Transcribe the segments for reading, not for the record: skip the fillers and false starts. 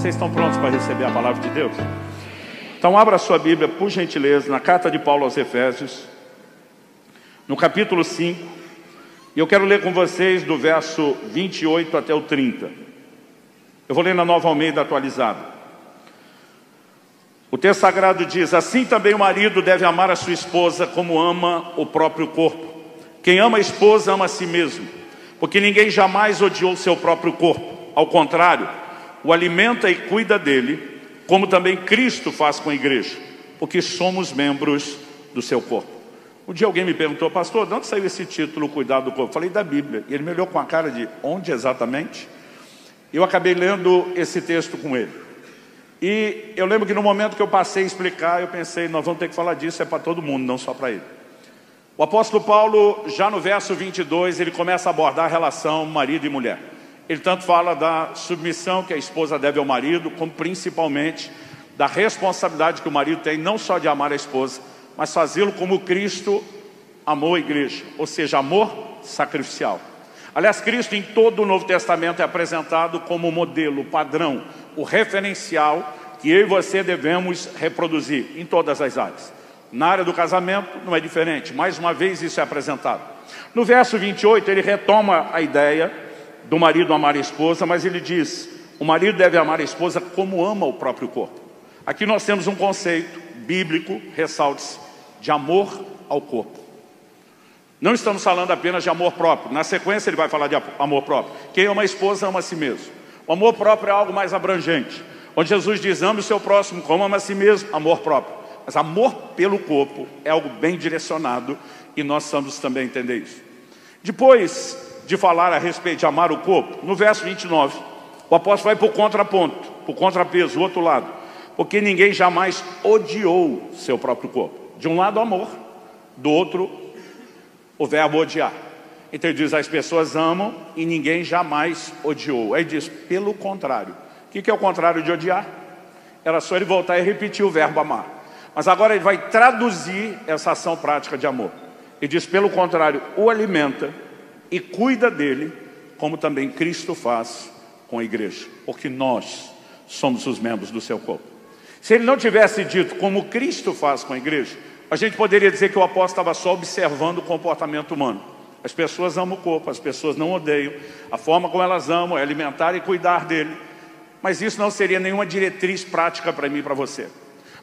Vocês estão prontos para receber a palavra de Deus? Então abra a sua Bíblia, por gentileza, na carta de Paulo aos Efésios, no capítulo 5, e eu quero ler com vocês do verso 28 até o 30. Eu vou ler na Nova Almeida atualizada. O texto sagrado diz: assim também o marido deve amar a sua esposa como ama o próprio corpo. Quem ama a esposa ama a si mesmo, porque ninguém jamais odiou seu próprio corpo. Ao contrário, o alimenta e cuida dele, como também Cristo faz com a igreja, porque somos membros do seu corpo. Um dia alguém me perguntou: pastor, de onde saiu esse título, cuidado do corpo? Eu falei: da Bíblia. E ele me olhou com a cara de: onde exatamente? Eu acabei lendo esse texto com ele. E eu lembro que no momento que eu passei a explicar, eu pensei: nós vamos ter que falar disso, é para todo mundo, não só para ele. O apóstolo Paulo, já no verso 22, ele começa a abordar a relação marido e mulher. Ele tanto fala da submissão que a esposa deve ao marido, como principalmente da responsabilidade que o marido tem, não só de amar a esposa, mas fazê-lo como Cristo amou a igreja, ou seja, amor sacrificial. Aliás, Cristo em todo o Novo Testamento é apresentado como o modelo, o padrão, o referencial que eu e você devemos reproduzir em todas as áreas. Na área do casamento não é diferente, mais uma vez isso é apresentado. No verso 28 ele retoma a ideia do marido amar a esposa, mas ele diz: o marido deve amar a esposa como ama o próprio corpo. Aqui nós temos um conceito bíblico, ressalte-se, de amor ao corpo. Não estamos falando apenas de amor próprio. Na sequência ele vai falar de amor próprio. Quem ama a esposa ama a si mesmo. O amor próprio é algo mais abrangente, onde Jesus diz: ame o seu próximo como ama a si mesmo, amor próprio. Mas amor pelo corpo é algo bem direcionado, e nós precisamos também entender isso. Depois de falar a respeito de amar o corpo, no verso 29, o apóstolo vai para o contraponto, para o contrapeso, o outro lado. Porque ninguém jamais odiou seu próprio corpo. De um lado, amor, do outro, o verbo odiar. Então ele diz: as pessoas amam e ninguém jamais odiou. Aí diz: pelo contrário. O que é o contrário de odiar? Era só ele voltar e repetir o verbo amar. Mas agora ele vai traduzir essa ação prática de amor. Ele diz: pelo contrário, o alimenta e cuida dele, como também Cristo faz com a igreja, porque nós somos os membros do seu corpo. Se ele não tivesse dito como Cristo faz com a igreja, a gente poderia dizer que o apóstolo estava só observando o comportamento humano. As pessoas amam o corpo, as pessoas não odeiam, a forma como elas amam é alimentar e cuidar dele. Mas isso não seria nenhuma diretriz prática para mim e para você.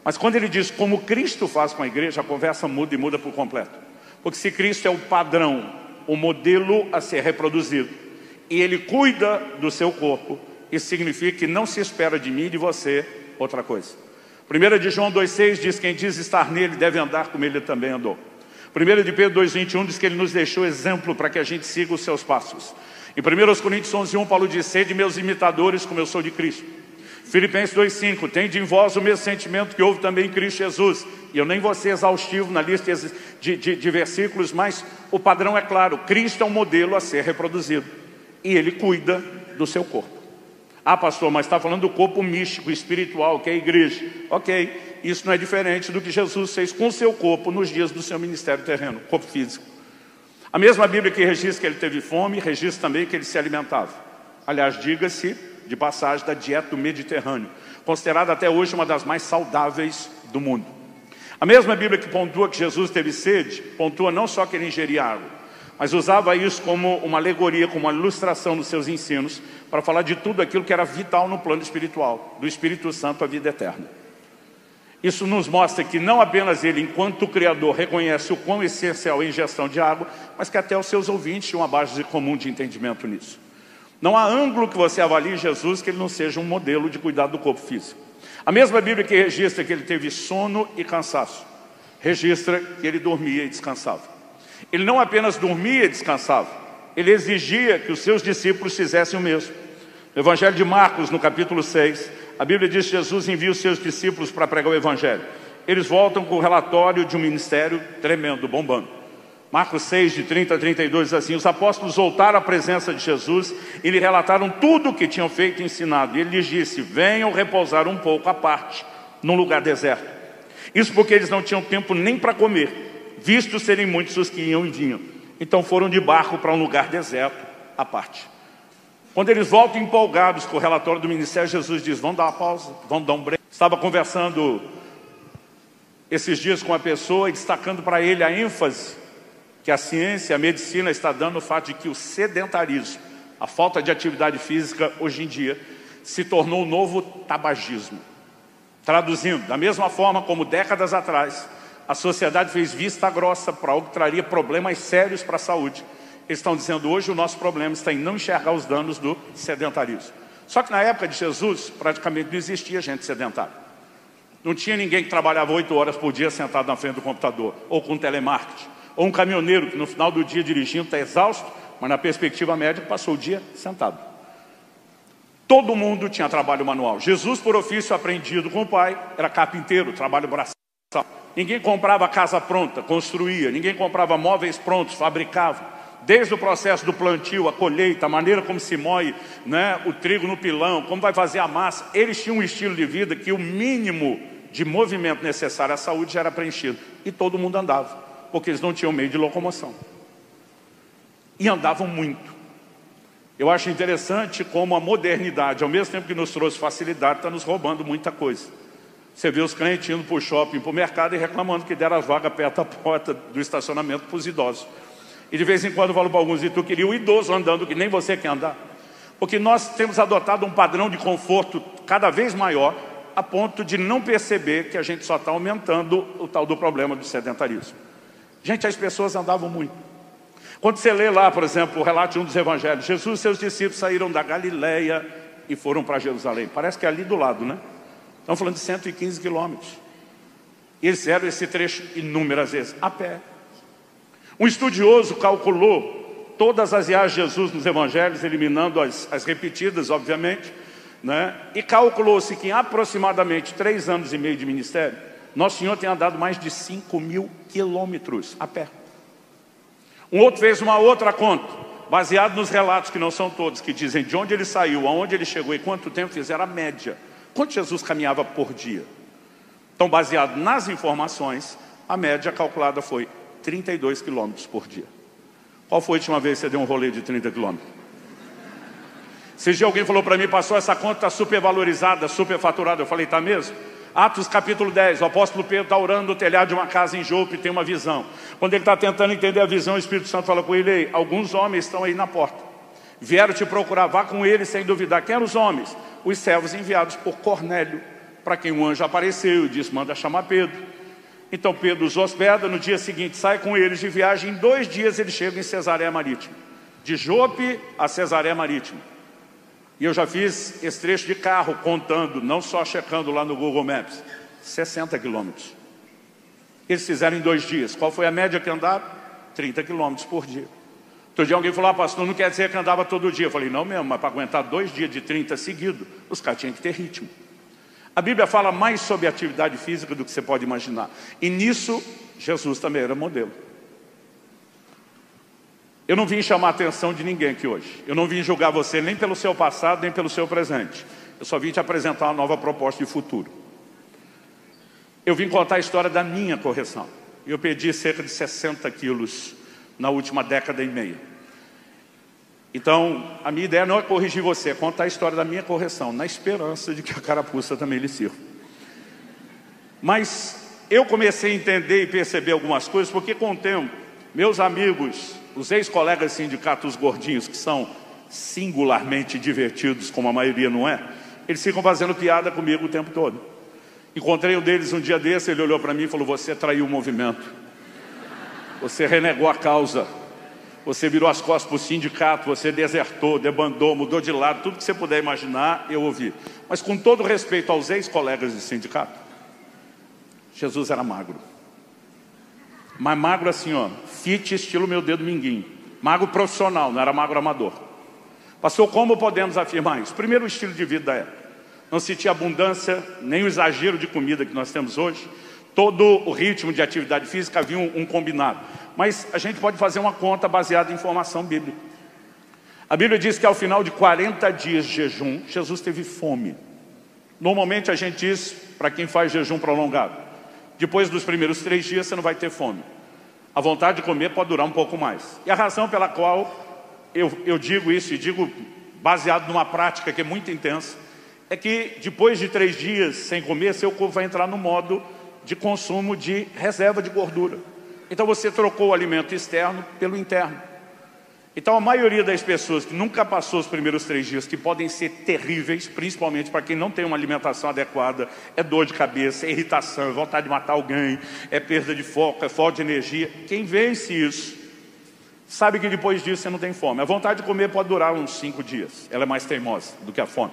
Mas quando ele diz como Cristo faz com a igreja, a conversa muda, e muda por completo. Porque se Cristo é o padrão, o modelo a ser reproduzido, e ele cuida do seu corpo, isso significa que não se espera de mim e de você outra coisa. 1 de João 2,6 diz: quem diz estar nele deve andar como ele também andou. 1 de Pedro 2,21 diz que ele nos deixou exemplo para que a gente siga os seus passos. Em 1 Coríntios 11,1 Paulo diz: sede meus imitadores como eu sou de Cristo. Filipenses 2,5 tende em vós o mesmo sentimento que houve também em Cristo Jesus. E eu nem vou ser exaustivo na lista de versículos, mas o padrão é claro: Cristo é um modelo a ser reproduzido, e ele cuida do seu corpo. Ah, pastor, mas está falando do corpo místico, espiritual, que é a igreja. Ok, isso não é diferente do que Jesus fez com o seu corpo nos dias do seu ministério terreno, corpo físico. A mesma Bíblia que registra que ele teve fome, registra também que ele se alimentava. Aliás, diga-se de passagem, da dieta do Mediterrâneo, considerada até hoje uma das mais saudáveis do mundo. A mesma Bíblia que pontua que Jesus teve sede, pontua não só que ele ingeria água, mas usava isso como uma alegoria, como uma ilustração nos seus ensinos, para falar de tudo aquilo que era vital no plano espiritual, do Espírito Santo à vida eterna. Isso nos mostra que não apenas ele, enquanto Criador, reconhece o quão essencial é a ingestão de água, mas que até os seus ouvintes tinham uma base comum de entendimento nisso. Não há ângulo que você avalie Jesus que ele não seja um modelo de cuidado do corpo físico. A mesma Bíblia que registra que ele teve sono e cansaço, registra que ele dormia e descansava. Ele não apenas dormia e descansava, ele exigia que os seus discípulos fizessem o mesmo. No Evangelho de Marcos, no capítulo 6, a Bíblia diz que Jesus envia os seus discípulos para pregar o Evangelho. Eles voltam com o relatório de um ministério tremendo, bombando. Marcos 6, de 30 a 32, diz assim: os apóstolos voltaram à presença de Jesus e lhe relataram tudo o que tinham feito e ensinado. E ele lhes disse: venham repousar um pouco à parte, num lugar deserto. Isso porque eles não tinham tempo nem para comer, visto serem muitos os que iam e vinham. Então foram de barco para um lugar deserto à parte. Quando eles voltam empolgados com o relatório do ministério, Jesus diz, vamos dar uma pausa, vamos dar um break. Estava conversando esses dias com uma pessoa e destacando para ele a ênfase que a ciência, a medicina está dando no fato de que o sedentarismo, a falta de atividade física hoje em dia, se tornou o novo tabagismo. Traduzindo, da mesma forma como décadas atrás, a sociedade fez vista grossa para algo que traria problemas sérios para a saúde. Eles estão dizendo hoje o nosso problema está em não enxergar os danos do sedentarismo. Só que na época de Jesus, praticamente não existia gente sedentária. Não tinha ninguém que trabalhava 8 horas por dia sentado na frente do computador, ou com telemarketing, ou um caminhoneiro que no final do dia dirigindo está exausto, mas na perspectiva média passou o dia sentado. Todo mundo tinha trabalho manual. Jesus, por ofício aprendido com o pai, era carpinteiro, trabalho braçal. Ninguém comprava casa pronta, construía. Ninguém comprava móveis prontos, fabricava. Desde o processo do plantio, a colheita, a maneira como se moe, né, o trigo no pilão, como vai fazer a massa. Eles tinham um estilo de vida que o mínimo de movimento necessário à saúde já era preenchido. E todo mundo andava, porque eles não tinham meio de locomoção. E andavam muito. Eu acho interessante como a modernidade, ao mesmo tempo que nos trouxe facilidade, está nos roubando muita coisa. Você vê os crentes indo para o shopping, para o mercado e reclamando que deram as vagas perto da porta do estacionamento para os idosos. E de vez em quando eu falo para alguns, e tu queria o idoso andando, que nem você quer andar. Porque nós temos adotado um padrão de conforto cada vez maior, a ponto de não perceber que a gente só está aumentando o tal do problema do sedentarismo. Gente, as pessoas andavam muito. Quando você lê lá, por exemplo, o relato de um dos evangelhos, Jesus e seus discípulos saíram da Galileia e foram para Jerusalém. Parece que é ali do lado, né? Estamos falando de 115 quilômetros. E eles fizeram esse trecho inúmeras vezes, a pé. Um estudioso calculou todas as viagens de Jesus nos evangelhos, eliminando as repetidas, obviamente, né? E calculou-se que em aproximadamente 3 anos e meio de ministério, Nosso Senhor tem andado mais de 5.000 quilômetros a pé. Um outro fez uma outra conta, baseado nos relatos, que não são todos, que dizem de onde ele saiu, aonde ele chegou e quanto tempo fizeram a média. Quanto Jesus caminhava por dia? Então, baseado nas informações, a média calculada foi 32 quilômetros por dia. Qual foi a última vez que você deu um rolê de 30 quilômetros? Esse dia alguém falou para mim, pastor, essa conta está supervalorizada, superfaturada. Eu falei, tá mesmo? Atos capítulo 10, o apóstolo Pedro está orando no telhado de uma casa em Jope e tem uma visão. Quando ele está tentando entender a visão, o Espírito Santo fala com ele, ei, alguns homens estão aí na porta. Vieram te procurar, vá com eles sem duvidar. Quem eram os homens? Os servos enviados por Cornélio, para quem o anjo apareceu e disse, manda chamar Pedro. Então Pedro os hospeda, no dia seguinte sai com eles de viagem, em 2 dias eles chegam em Cesareia Marítima. De Jope a Cesareia Marítima. E eu já fiz esse trecho de carro, contando, não só checando lá no Google Maps, 60 quilômetros. Eles fizeram em 2 dias. Qual foi a média que andaram? 30 quilômetros por dia. Outro dia alguém falou, pastor, não quer dizer que andava todo dia. Eu falei, não mesmo, mas para aguentar 2 dias de 30 seguidos, os caras tinham que ter ritmo. A Bíblia fala mais sobre atividade física do que você pode imaginar. E nisso, Jesus também era modelo. Eu não vim chamar a atenção de ninguém aqui hoje. Eu não vim julgar você nem pelo seu passado, nem pelo seu presente. Eu só vim te apresentar uma nova proposta de futuro. Eu vim contar a história da minha correção. Eu perdi cerca de 60 quilos na última década e meia. Então, a minha ideia não é corrigir você, é contar a história da minha correção, na esperança de que a carapuça também lhe sirva. Mas eu comecei a entender e perceber algumas coisas, porque com o tempo, meus amigos, os ex-colegas sindicatos gordinhos, que são singularmente divertidos, como a maioria não é, eles ficam fazendo piada comigo o tempo todo. Encontrei um deles um dia desse, ele olhou para mim e falou, você traiu o movimento, você renegou a causa, você virou as costas para o sindicato, você desertou, debandou, mudou de lado, tudo que você puder imaginar, eu ouvi. Mas com todo respeito aos ex-colegas de sindicato, Jesus era magro. Mas magro assim, ó, fit estilo meu dedo minguinho. Magro profissional, não era magro amador. Pastor, como podemos afirmar isso? Primeiro, o estilo de vida da época. Não se tinha abundância, nem o exagero de comida que nós temos hoje. Todo o ritmo de atividade física havia um combinado. Mas a gente pode fazer uma conta baseada em informação bíblica. A Bíblia diz que ao final de 40 dias de jejum, Jesus teve fome. Normalmente a gente diz, para quem faz jejum prolongado, depois dos primeiros 3 dias você não vai ter fome. A vontade de comer pode durar um pouco mais. E a razão pela qual eu digo isso, e digo baseado numa prática que é muito intensa, é que depois de 3 dias sem comer, seu corpo vai entrar no modo de consumo de reserva de gordura. Então você trocou o alimento externo pelo interno. Então a maioria das pessoas que nunca passou os primeiros 3 dias, que podem ser terríveis, principalmente para quem não tem uma alimentação adequada, é dor de cabeça, é irritação, é vontade de matar alguém, é perda de foco, é falta de energia. Quem vence isso, sabe que depois disso você não tem fome. A vontade de comer pode durar uns 5 dias, ela é mais teimosa do que a fome.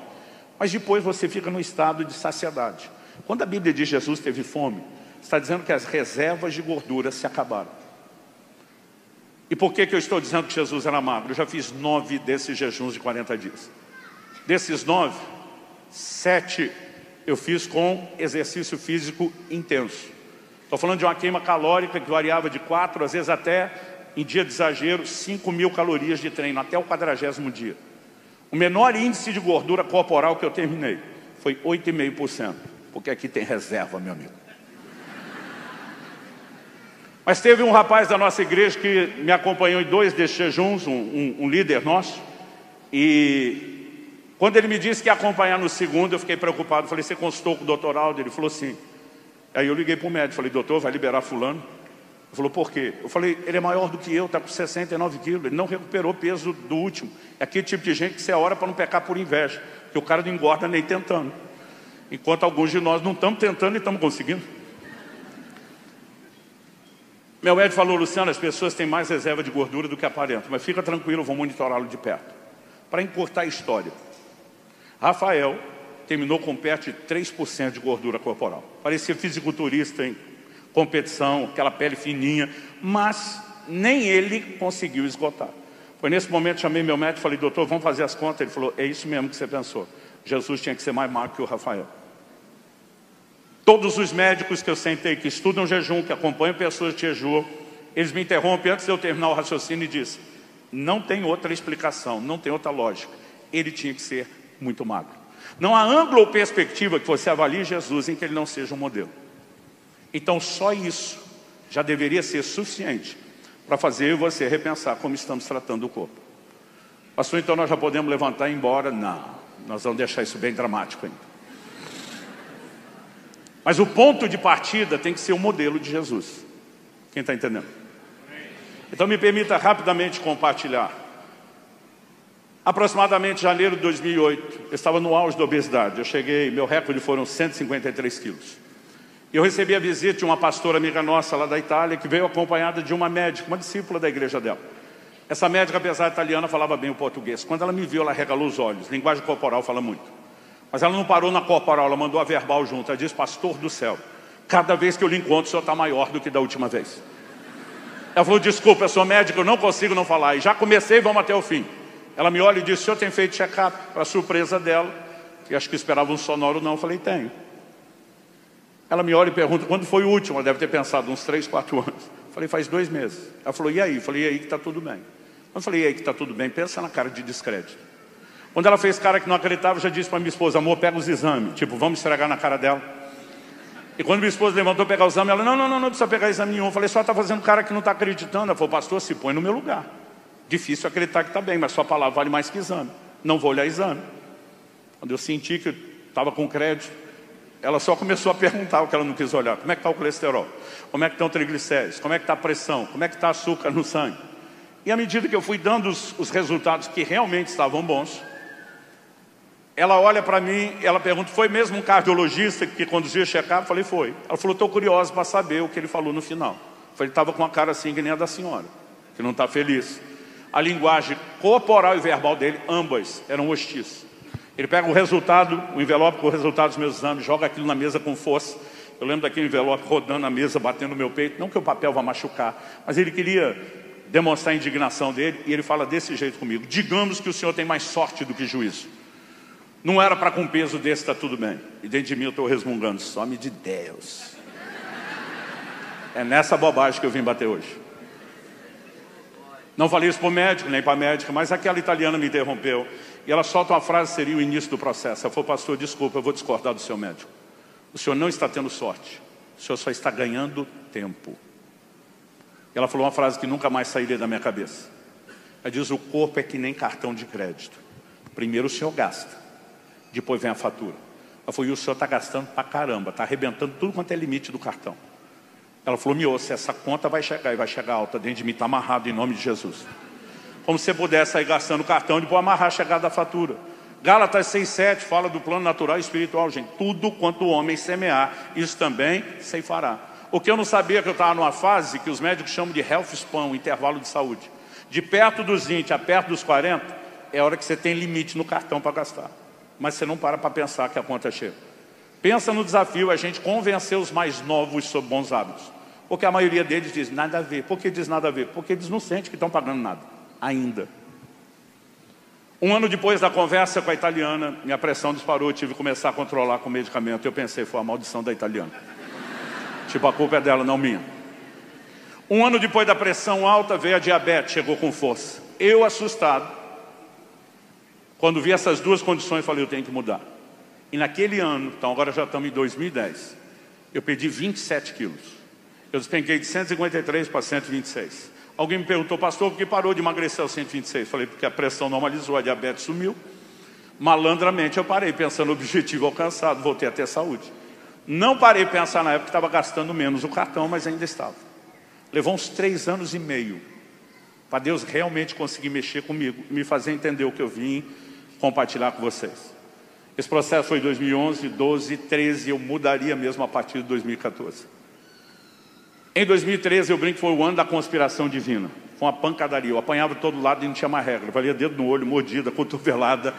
Mas depois você fica no estado de saciedade. Quando a Bíblia diz que Jesus teve fome, está dizendo que as reservas de gordura se acabaram. E por que eu estou dizendo que Jesus era magro? Eu já fiz 9 desses jejuns de 40 dias. Desses 9, 7 eu fiz com exercício físico intenso. Estou falando de uma queima calórica que variava de 4, às vezes até, em dia de exagero, 5.000 calorias de treino, até o 40º dia. O menor índice de gordura corporal que eu terminei foi 8,5%. Porque aqui tem reserva, meu amigo. Mas teve um rapaz da nossa igreja que me acompanhou em 2 desses jejuns, um líder nosso. E quando ele me disse que ia acompanhar no segundo, eu fiquei preocupado. Falei, você consultou com o doutor Aldo? Ele falou, sim. Aí eu liguei para o médico, falei, doutor, vai liberar fulano? Ele falou, por quê? Eu falei, ele é maior do que eu, está com 69 quilos, ele não recuperou peso do último. É aquele tipo de gente que você ora para não pecar por inveja, porque o cara não engorda nem tentando. Enquanto alguns de nós não estamos tentando e estamos conseguindo. Meu médico falou, Luciano, as pessoas têm mais reserva de gordura do que aparentam, mas fica tranquilo, eu vou monitorá-lo de perto. Para encurtar a história, Rafael terminou com perto de 3% de gordura corporal. Parecia fisiculturista em competição, aquela pele fininha, mas nem ele conseguiu esgotar. Foi nesse momento, chamei meu médico e falei, doutor, vamos fazer as contas? Ele falou, é isso mesmo que você pensou. Jesus tinha que ser mais magro que o Rafael. Todos os médicos que eu sentei, que estudam jejum, que acompanham pessoas de jejum, eles me interrompem antes de eu terminar o raciocínio e dizem, não tem outra explicação, não tem outra lógica. Ele tinha que ser muito magro. Não há ângulo ou perspectiva que você avalie Jesus em que ele não seja um modelo. Então só isso já deveria ser suficiente para fazer eu e você repensar como estamos tratando o corpo. Pastor, então nós já podemos levantar e ir embora? Não, nós vamos deixar isso bem dramático ainda. Mas o ponto de partida tem que ser o modelo de Jesus. Quem está entendendo? Então me permita rapidamente compartilhar. Aproximadamente janeiro de 2008, eu estava no auge da obesidade. Eu cheguei, meu recorde foram 153 quilos. E eu recebi a visita de uma pastora amiga nossa lá da Itália, que veio acompanhada de uma médica, uma discípula da igreja dela. Essa médica, apesar de italiana, falava bem o português. Quando ela me viu, ela regalou os olhos. Linguagem corporal fala muito. Mas ela não parou na corporal, ela mandou a verbal junto. Ela disse, pastor do céu, cada vez que eu lhe encontro, o senhor está maior do que da última vez. Ela falou, desculpa, eu sou médica, eu não consigo não falar. E já comecei, vamos até o fim. Ela me olha e disse, o senhor tem feito check-up? Para surpresa dela, que acho que esperava um sonoro, não. Eu falei, tenho. Ela me olha e pergunta, quando foi o último? Ela deve ter pensado, uns 3, 4 anos. Eu falei, faz 2 meses. Ela falou, e aí? Eu falei, e aí que está tudo bem. Eu falei, e aí que está tudo bem? Pensa na cara de descrédito. Quando ela fez cara que não acreditava, eu já disse para minha esposa, amor, pega os exames. Tipo, vamos estragar na cara dela. E quando minha esposa levantou para pegar o exame, ela, não precisa pegar exame nenhum. Eu falei, só está fazendo cara que não está acreditando. Ela falou, pastor, se põe no meu lugar. Difícil acreditar que está bem, mas sua palavra vale mais que exame. Não vou olhar exame. Quando eu senti que estava com crédito, ela só começou a perguntar o que ela não quis olhar. Como é que está o colesterol? Como é que estão os triglicéridos? Como é que está a pressão? Como é que está o açúcar no sangue? E à medida que eu fui dando os resultados que realmente estavam bons, ela olha para mim, ela pergunta, foi mesmo um cardiologista que conduziu o check-up? Eu falei, foi. Ela falou, estou curiosa para saber o que ele falou no final. Eu falei, estava com uma cara assim que nem a da senhora, que não está feliz. A linguagem corporal e verbal dele, ambas, eram hostis. Ele pega o resultado, o envelope com o resultado dos meus exames, joga aquilo na mesa com força. Eu lembro daquele envelope rodando na mesa, batendo no meu peito. Não que o papel vá machucar, mas ele queria demonstrar a indignação dele. E ele fala desse jeito comigo, digamos que o senhor tem mais sorte do que juízo. Não era para com um peso desse, está tudo bem. E dentro de mim eu estou resmungando, some de Deus. É nessa bobagem que eu vim bater hoje. Não falei isso para o médico, nem para a médica, mas aquela italiana me interrompeu. E ela solta uma frase, seria o início do processo. Ela falou, pastor, desculpa, eu vou discordar do seu médico. O senhor não está tendo sorte. O senhor só está ganhando tempo. E ela falou uma frase que nunca mais sairia da minha cabeça. Ela diz, o corpo é que nem cartão de crédito. Primeiro o senhor gasta, depois vem a fatura. Ela falou, e o senhor está gastando pra caramba, está arrebentando tudo quanto é limite do cartão. Ela falou, me ouça, essa conta vai chegar, e vai chegar alta dentro de mim, está amarrado em nome de Jesus. Como se você pudesse sair gastando o cartão e depois amarrar a chegada da fatura. Gálatas 6,7 fala do plano natural e espiritual, gente. Tudo quanto o homem semear, isso também ceifará. O que eu não sabia, que eu estava numa fase que os médicos chamam de health span, um intervalo de saúde. De perto dos 20 a perto dos 40, é a hora que você tem limite no cartão para gastar. Mas você não para pensar que a conta chega. Pensa no desafio, a gente convencer os mais novos sobre bons hábitos. Porque a maioria deles diz, nada a ver. Por que diz nada a ver? Porque eles não sentem que estão pagando nada, ainda. Um ano depois da conversa com a italiana, minha pressão disparou, eu tive que começar a controlar com medicamento. Eu pensei, foi a maldição da italiana. Tipo, a culpa é dela, não minha. Um ano depois da pressão alta, veio a diabetes, chegou com força. Eu, assustado, quando vi essas duas condições, falei, eu tenho que mudar. E naquele ano, então agora já estamos em 2010, eu perdi 27 quilos. Eu despenquei de 153 para 126. Alguém me perguntou, pastor, por que parou de emagrecer aos 126? Falei, porque a pressão normalizou, a diabetes sumiu. Malandramente eu parei, pensando no objetivo alcançado, voltei a ter saúde. Não parei de pensar na época que estava gastando menos o cartão, mas ainda estava. Levou uns 3 anos e meio para Deus realmente conseguir mexer comigo, me fazer entender o que eu vim compartilhar com vocês. Esse processo foi em 2011, 12, 13, eu mudaria mesmo a partir de 2014. Em 2013, eu brinco que foi o ano da conspiração divina. Foi uma pancadaria, eu apanhava de todo lado e não tinha mais regra. Valia dedo no olho, mordida, cotovelada.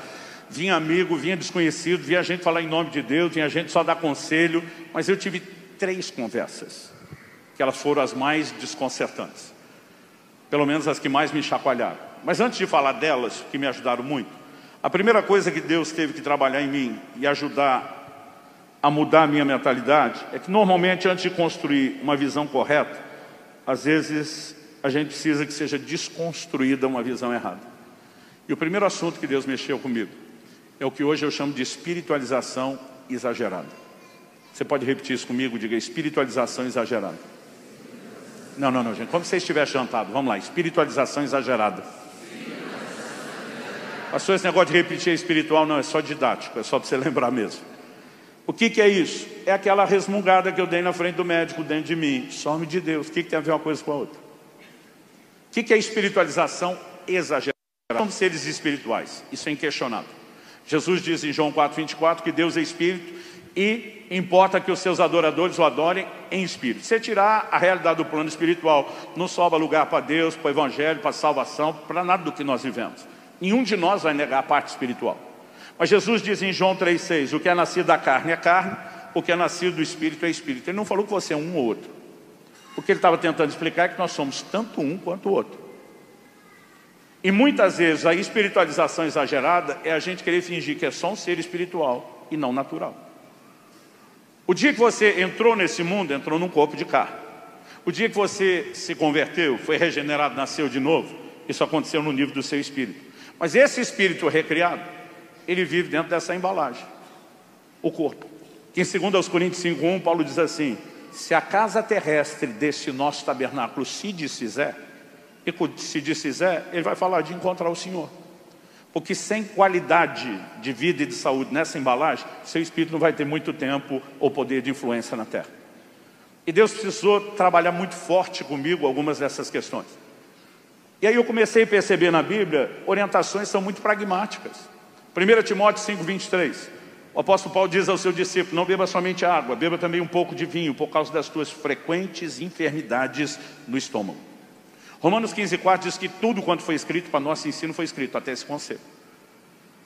Vinha amigo, vinha desconhecido, vinha gente falar em nome de Deus, vinha gente só dar conselho. Mas eu tive 3 conversas, que elas foram as mais desconcertantes. Pelo menos as que mais me chacoalharam. Mas antes de falar delas, que me ajudaram muito, a primeira coisa que Deus teve que trabalhar em mim e ajudar a mudar a minha mentalidade é que normalmente antes de construir uma visão correta, às vezes a gente precisa que seja desconstruída uma visão errada. E o primeiro assunto que Deus mexeu comigo é o que hoje eu chamo de espiritualização exagerada. Você pode repetir isso comigo? Diga espiritualização exagerada. Não, gente. Como se você estivesse jantado. Vamos lá, espiritualização exagerada. Pastor, esse negócio de repetir espiritual não, é só didático, é só para você lembrar mesmo. O que é isso? É aquela resmungada que eu dei na frente do médico dentro de mim. Some de Deus. O que tem a ver uma coisa com a outra? O que é espiritualização exagerada? Somos seres espirituais. Isso é inquestionável. Jesus diz em João 4,24 que Deus é espírito e importa que os seus adoradores o adorem em espírito. Se tirar a realidade do plano espiritual, não sobra lugar para Deus, para o evangelho, para a salvação, para nada do que nós vivemos. Nenhum de nós vai negar a parte espiritual. Mas Jesus diz em João 3,6, o que é nascido da carne é carne, o que é nascido do espírito é espírito. Ele não falou que você é um ou outro. O que ele estava tentando explicar é que nós somos tanto um quanto o outro. E muitas vezes a espiritualização exagerada é a gente querer fingir que é só um ser espiritual e não natural. O dia que você entrou nesse mundo, entrou num corpo de carne. O dia que você se converteu, foi regenerado, nasceu de novo, isso aconteceu no nível do seu espírito. Mas esse espírito recriado, ele vive dentro dessa embalagem, o corpo. Que em 2 Coríntios 5,1, Paulo diz assim, se a casa terrestre deste nosso tabernáculo se desfizer, e se desfizer, ele vai falar de encontrar o Senhor. Porque sem qualidade de vida e de saúde nessa embalagem, seu espírito não vai ter muito tempo ou poder de influência na terra. E Deus precisou trabalhar muito forte comigo algumas dessas questões. E aí eu comecei a perceber na Bíblia, orientações são muito pragmáticas. 1 Timóteo 5,23. O apóstolo Paulo diz ao seu discípulo, não beba somente água, beba também um pouco de vinho, por causa das tuas frequentes enfermidades no estômago. Romanos 15,4 diz que tudo quanto foi escrito para nosso ensino foi escrito, até esse conselho.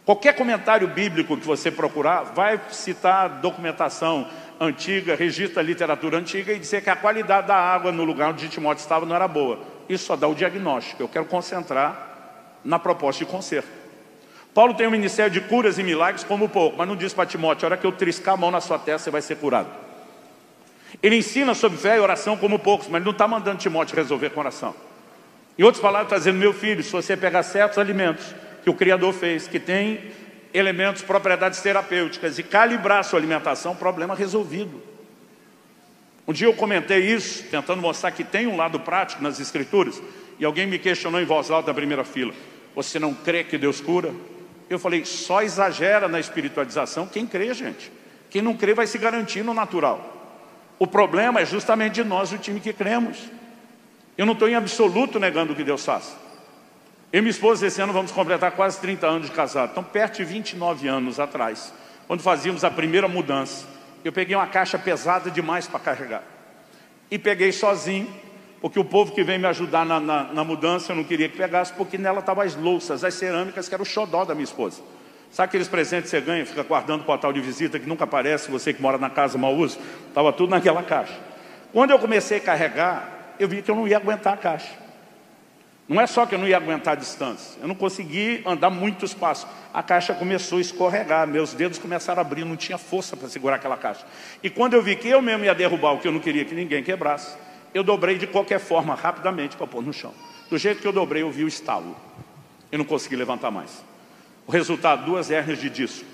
Qualquer comentário bíblico que você procurar, vai citar documentação antiga, registro da literatura antiga e dizer que a qualidade da água no lugar onde Timóteo estava não era boa. Isso só dá o diagnóstico. Eu quero concentrar na proposta de conserto. Paulo tem um ministério de curas e milagres como pouco, mas não diz para Timóteo, a hora que eu triscar a mão na sua testa, você vai ser curado. Ele ensina sobre fé e oração como poucos, mas ele não está mandando Timóteo resolver com oração. Em outras palavras, está dizendo, meu filho, se você pegar certos alimentos que o Criador fez, que tem elementos, propriedades terapêuticas, e calibrar a sua alimentação, problema resolvido. Um dia eu comentei isso, tentando mostrar que tem um lado prático nas Escrituras, e alguém me questionou em voz alta na primeira fila, você não crê que Deus cura? Eu falei, só exagera na espiritualização quem crê, gente. Quem não crê vai se garantir no natural. O problema é justamente de nós, o time que cremos. Eu não estou em absoluto negando o que Deus faz. Eu e minha esposa, esse ano, vamos completar quase 30 anos de casado. Então, perto de 29 anos atrás, quando fazíamos a primeira mudança, eu peguei uma caixa pesada demais para carregar. E peguei sozinho, porque o povo que veio me ajudar na mudança, eu não queria que pegasse, porque nela estavam as louças, as cerâmicas, que era o xodó da minha esposa. Sabe aqueles presentes que você ganha, fica guardando o portal de visita, que nunca aparece, você que mora na casa mal usa? Estava tudo naquela caixa. Quando eu comecei a carregar, eu vi que eu não ia aguentar a caixa. Não é só que eu não ia aguentar a distância, eu não consegui andar muitos passos. A caixa começou a escorregar, meus dedos começaram a abrir, não tinha força para segurar aquela caixa. E quando eu vi que eu mesmo ia derrubar o que eu não queria que ninguém quebrasse, eu dobrei de qualquer forma, rapidamente, para pôr no chão. Do jeito que eu dobrei, eu vi o estalo. Eu não consegui levantar mais. O resultado, 2 hérnias de disco,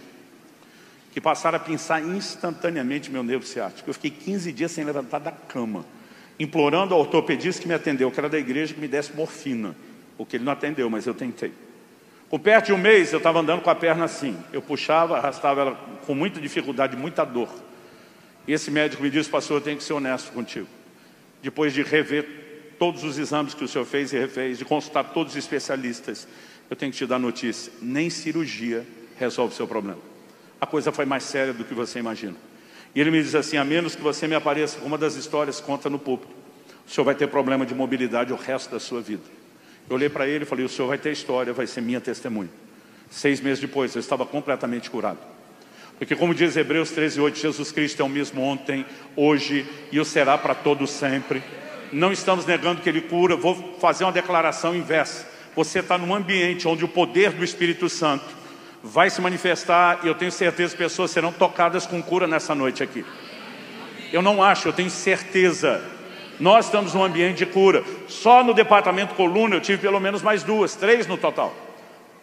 que passaram a pinçar instantaneamente meu nervo ciático. Eu fiquei 15 dias sem levantar da cama, implorando ao ortopedista que me atendeu, que era da igreja, que me desse morfina. Porque ele não atendeu, mas eu tentei. Com perto de um mês, eu estava andando com a perna assim. Eu puxava, arrastava ela com muita dificuldade, muita dor. E esse médico me disse, pastor, eu tenho que ser honesto contigo. Depois de rever todos os exames que o senhor fez e refez, de consultar todos os especialistas, eu tenho que te dar notícia. Nem cirurgia resolve o seu problema. A coisa foi mais séria do que você imagina. E ele me diz assim, a menos que você me apareça com uma das histórias, conta no púlpito, o senhor vai ter problema de mobilidade o resto da sua vida. Eu olhei para ele e falei, o senhor vai ter história, vai ser minha testemunha. 6 meses depois, eu estava completamente curado. Porque como diz Hebreus 13:8, Jesus Cristo é o mesmo ontem, hoje e o será para todo sempre. Não estamos negando que Ele cura. Vou fazer uma declaração inversa. Você está num ambiente onde o poder do Espírito Santo vai se manifestar, e eu tenho certeza que pessoas serão tocadas com cura nessa noite aqui. Eu não acho, eu tenho certeza. Nós estamos num ambiente de cura. Só no departamento coluna eu tive pelo menos mais 2, 3 no total.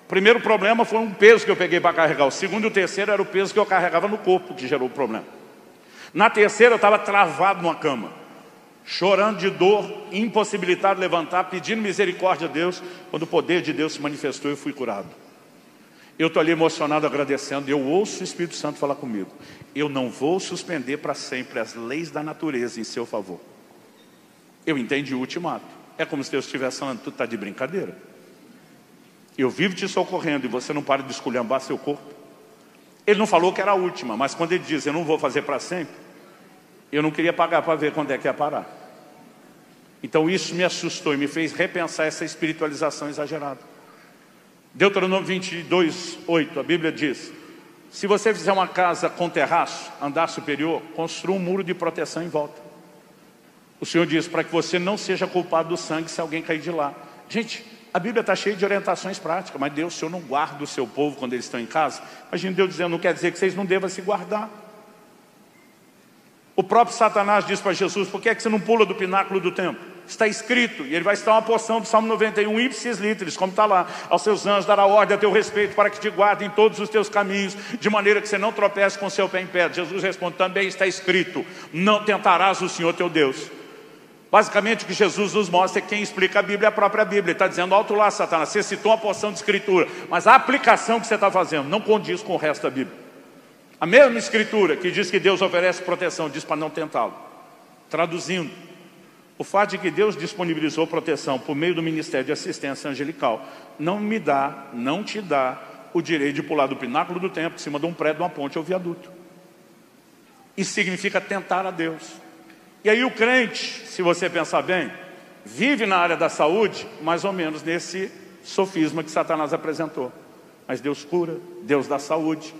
O primeiro problema foi um peso que eu peguei para carregar. O segundo e o terceiro era o peso que eu carregava no corpo que gerou o problema. Na terceira eu estava travado numa cama, chorando de dor, impossibilitado de levantar, pedindo misericórdia a Deus. Quando o poder de Deus se manifestou, eu fui curado. Eu estou ali emocionado, agradecendo. Eu ouço o Espírito Santo falar comigo. Eu não vou suspender para sempre as leis da natureza em seu favor. Eu entendi o ultimato. É como se Deus estivesse falando, tu está de brincadeira. Eu vivo te socorrendo e você não para de esculhambar seu corpo. Ele não falou que era a última, mas quando ele diz, eu não vou fazer para sempre, eu não queria pagar para ver quando é que ia parar. Então isso me assustou e me fez repensar essa espiritualização exagerada. Deuteronômio 22:8, a Bíblia diz, se você fizer uma casa com terraço, andar superior, construa um muro de proteção em volta. O Senhor diz, para que você não seja culpado do sangue se alguém cair de lá. Gente, a Bíblia está cheia de orientações práticas, mas Deus, o Senhor não guarda o seu povo quando eles estão em casa. Imagina Deus dizendo, não quer dizer que vocês não devam se guardar. O próprio Satanás diz para Jesus, por que é que você não pula do pináculo do templo? Está escrito, e ele vai citar uma porção do Salmo 91, ipsis literis, como está lá, aos seus anjos dará ordem a teu respeito para que te guardem em todos os teus caminhos, de maneira que você não tropece com seu pé em pedra. Jesus responde, também está escrito, não tentarás o Senhor teu Deus. Basicamente o que Jesus nos mostra é que quem explica a Bíblia é a própria Bíblia. Ele está dizendo, alto lá, Satanás, você citou uma porção de escritura, mas a aplicação que você está fazendo não condiz com o resto da Bíblia. A mesma escritura que diz que Deus oferece proteção, diz para não tentá-lo. Traduzindo, o fato de que Deus disponibilizou proteção por meio do ministério de assistência angelical não te dá o direito de pular do pináculo do templo, em cima de um prédio, de uma ponte ou viaduto. Isso significa tentar a Deus. E aí o crente, se você pensar bem, vive na área da saúde, mais ou menos nesse sofisma que Satanás apresentou. Mas Deus cura, Deus dá saúde.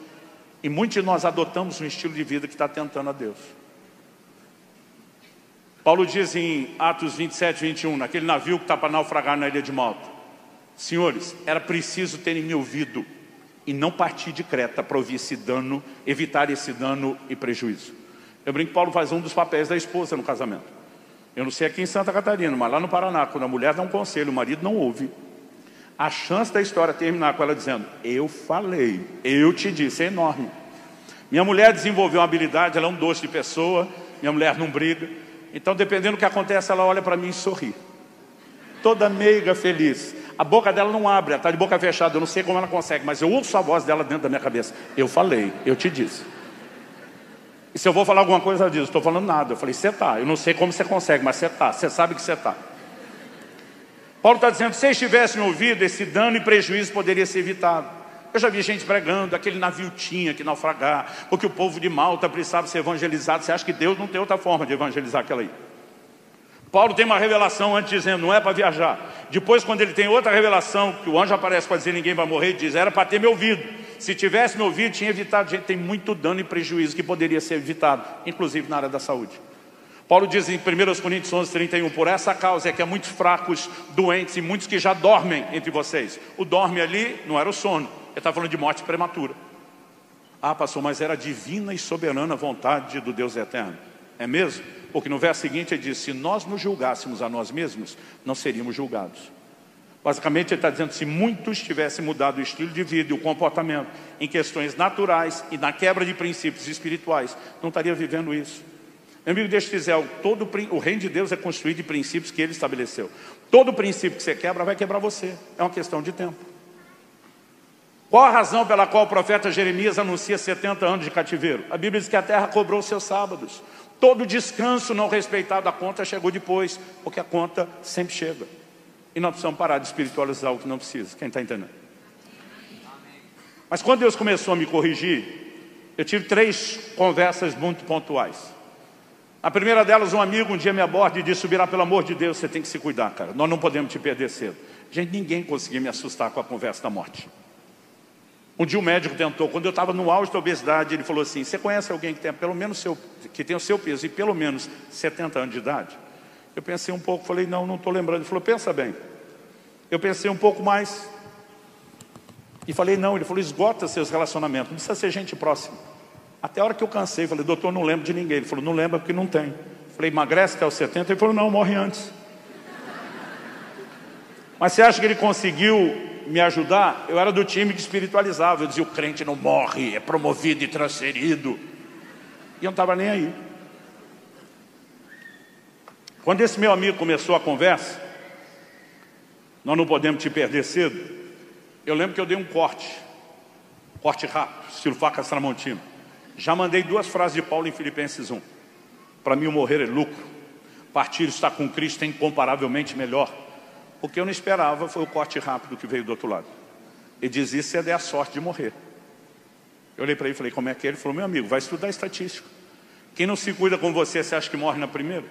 E muitos de nós adotamos um estilo de vida que está tentando a Deus. Paulo diz em Atos 27:21, naquele navio que está para naufragar na ilha de Malta, senhores, era preciso terem me ouvido e não partir de Creta para ouvir esse dano, evitar esse dano e prejuízo. Eu brinco que Paulo faz um dos papéis da esposa no casamento. Eu não sei aqui em Santa Catarina, mas lá no Paraná, quando a mulher dá um conselho, o marido não ouve, a chance da história terminar com ela dizendo, eu falei, eu te disse, é enorme. Minha mulher desenvolveu uma habilidade, ela é um doce de pessoa, minha mulher não briga. Então, dependendo do que acontece, ela olha para mim e sorri. Toda meiga, feliz. A boca dela não abre, ela está de boca fechada. Eu não sei como ela consegue, mas eu ouço a voz dela dentro da minha cabeça. Eu falei, eu te disse. E se eu vou falar alguma coisa, ela diz, estou falando nada. Eu falei, você está. Eu não sei como você consegue, mas você está. Você sabe que você está. Paulo está dizendo, se vocês tivessem ouvido, esse dano e prejuízo poderia ser evitado. Eu já vi gente pregando, aquele navio tinha que naufragar, porque o povo de Malta precisava ser evangelizado. Você acha que Deus não tem outra forma de evangelizar aquela aí? Paulo tem uma revelação antes dizendo, não é para viajar. Depois, quando ele tem outra revelação, que o anjo aparece para dizer ninguém vai morrer, ele diz, era para ter me ouvido. Se tivesse me ouvido, tinha evitado. Gente, tem muito dano e prejuízo que poderia ser evitado, inclusive na área da saúde. Paulo diz em 1 Coríntios 11:31, por essa causa é que há muitos fracos, doentes e muitos que já dormem entre vocês. O dorme ali não era o sono, ele está falando de morte prematura. Ah, pastor, mas era a divina e soberana vontade do Deus eterno. É mesmo? Porque no verso seguinte ele diz, se nós nos julgássemos a nós mesmos, não seríamos julgados. Basicamente ele está dizendo, se muitos tivessem mudado o estilo de vida e o comportamento em questões naturais e na quebra de princípios espirituais, não estaria vivendo isso. Meu amigo, deixa eu dizer algo, o reino de Deus é construído de princípios que Ele estabeleceu. Todo princípio que você quebra vai quebrar você, é uma questão de tempo. Qual a razão pela qual o profeta Jeremias anuncia 70 anos de cativeiro? A Bíblia diz que a terra cobrou seus sábados. Todo descanso não respeitado à conta chegou depois, porque a conta sempre chega. E nós precisamos parar de espiritualizar o que não precisa. Quem está entendendo? Mas quando Deus começou a me corrigir, eu tive 3 conversas muito pontuais. A primeira delas, um amigo um dia me aborda e disse, Subirá, pelo amor de Deus, você tem que se cuidar, cara. Nós não podemos te perder cedo. Gente, ninguém conseguia me assustar com a conversa da morte. Um dia um médico tentou, quando eu estava no auge da obesidade, ele falou assim, você conhece alguém que tem pelo menos que tem o seu peso e pelo menos 70 anos de idade? Eu pensei um pouco, falei, não estou lembrando. Ele falou, pensa bem. Eu pensei um pouco mais e falei, não. Ele falou, esgota seus relacionamentos, não precisa ser gente próxima. Até a hora que eu cansei, falei, doutor, não lembro de ninguém. Ele falou, não lembra porque não tem. Falei, emagrece até os 70? Ele falou, não, morre antes. Mas você acha que ele conseguiu me ajudar? Eu era do time que espiritualizava. Eu dizia, o crente não morre, é promovido e transferido. E eu não estava nem aí. Quando esse meu amigo começou a conversa, nós não podemos te perder cedo, eu lembro que eu dei um corte rápido, estilo faca tramontina. Já mandei 2 frases de Paulo em Filipenses 1. Para mim o morrer é lucro, partir estar com Cristo é incomparavelmente melhor. O que eu não esperava foi o corte rápido que veio do outro lado. Ele diz, isso é der a sorte de morrer. Eu olhei para ele e falei, como é que é? Ele falou, meu amigo, vai estudar estatística. Quem não se cuida com você acha que morre na primeira?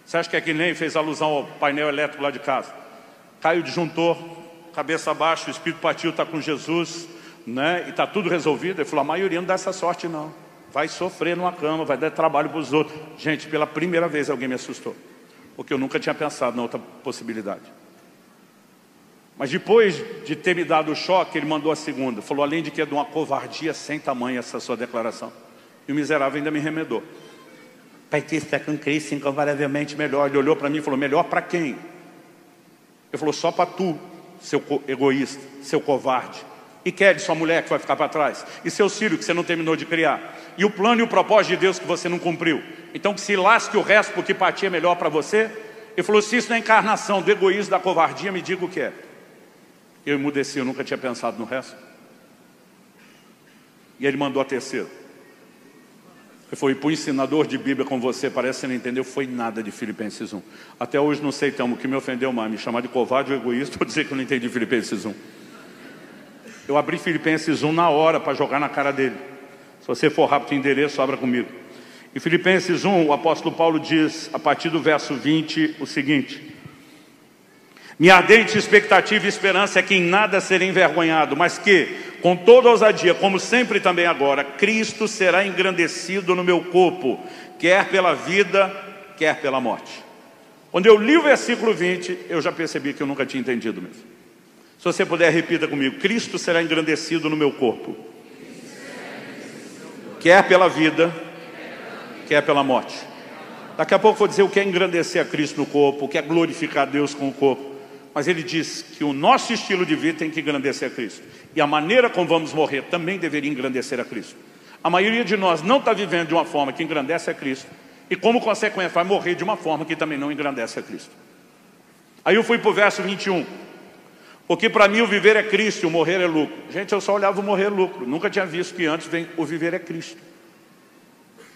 Você acha que é que nem fez alusão ao painel elétrico lá de casa? Caiu o disjuntor, cabeça abaixo, o espírito partiu, está com Jesus, né? E está tudo resolvido. Ele falou, a maioria não dá essa sorte não. Vai sofrer numa cama, vai dar trabalho para os outros. Gente, pela primeira vez alguém me assustou. Porque eu nunca tinha pensado na outra possibilidade. Mas depois de ter me dado o choque, ele mandou a segunda. Falou, além de que é de uma covardia sem tamanho essa sua declaração. E o miserável ainda me remedou. Pai, que está com Cristo incomparavelmente melhor. Ele olhou para mim e falou, melhor para quem? Ele falou, só para tu, seu egoísta, seu covarde. E Kelly, sua mulher que vai ficar para trás. E seu filho que você não terminou de criar. E o plano e o propósito de Deus que você não cumpriu. Então que se lasque o resto porque para ti é melhor para você. Ele falou, se isso não é encarnação do egoísmo, da covardia, me diga o que é. Eu emudeci, eu nunca tinha pensado no resto. E ele mandou a terceira. Ele foi para o ensinador de Bíblia com você, parece que você não entendeu, foi nada de Filipenses 1. Até hoje não sei, então, o que me ofendeu mais, me chamar de covarde ou egoísta, ou dizer que eu não entendi Filipenses 1. Eu abri Filipenses 1 na hora para jogar na cara dele. Se você for rápido o endereço, abra comigo. Em Filipenses 1, o apóstolo Paulo diz, a partir do verso 20, o seguinte: minha ardente expectativa e esperança é que em nada serei envergonhado, mas que, com toda ousadia, como sempre também agora, Cristo será engrandecido no meu corpo, quer pela vida, quer pela morte. Quando eu li o versículo 20, eu já percebi que eu nunca tinha entendido mesmo. Se você puder, repita comigo. Cristo será engrandecido no meu corpo, quer pela vida, quer pela morte. Daqui a pouco eu vou dizer o que é engrandecer a Cristo no corpo, o que é glorificar Deus com o corpo. Mas ele diz que o nosso estilo de vida tem que engrandecer a Cristo. E a maneira como vamos morrer também deveria engrandecer a Cristo. A maioria de nós não está vivendo de uma forma que engrandece a Cristo. E como consequência vai morrer de uma forma que também não engrandece a Cristo. Aí eu fui para o verso 21. Porque para mim o viver é Cristo e o morrer é lucro. Gente, eu só olhava o morrer lucro. Nunca tinha visto que antes vem o viver é Cristo.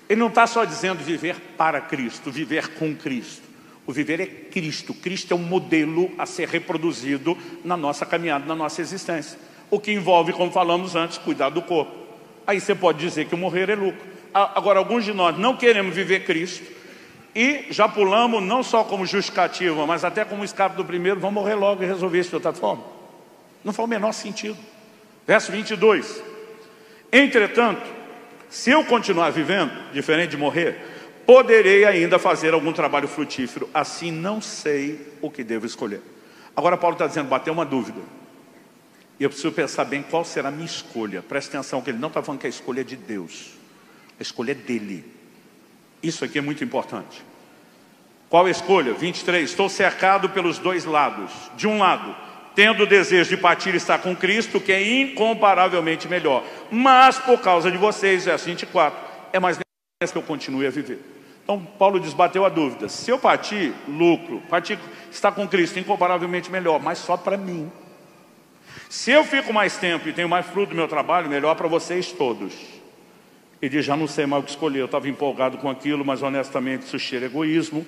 Ele não está só dizendo viver para Cristo, viver com Cristo. O viver é Cristo. Cristo é um modelo a ser reproduzido na nossa caminhada, na nossa existência. O que envolve, como falamos antes, cuidar do corpo. Aí você pode dizer que o morrer é lucro. Agora, alguns de nós não queremos viver Cristo e já pulamos não só como justificativa, mas até como escape do primeiro, vamos morrer logo e resolver isso de outra forma. Não faz o menor sentido. Verso 22. Entretanto, se eu continuar vivendo, diferente de morrer, poderei ainda fazer algum trabalho frutífero. Assim não sei o que devo escolher. Agora Paulo está dizendo, bateu uma dúvida. E eu preciso pensar bem qual será a minha escolha. Presta atenção que ele não está falando que a escolha é de Deus. A escolha é dele. Isso aqui é muito importante. Qual a escolha? 23. Estou cercado pelos dois lados. De um lado, tendo o desejo de partir e estar com Cristo, que é incomparavelmente melhor. Mas por causa de vocês, verso 24, é mais necessário que eu continue a viver. Então Paulo desbateu a dúvida. Se eu partir, lucro. Partir, estar com Cristo, incomparavelmente melhor, mas só para mim. Se eu fico mais tempo e tenho mais fruto do meu trabalho, melhor para vocês todos. Ele diz, já não sei mais o que escolher. Eu estava empolgado com aquilo, mas honestamente isso cheira egoísmo.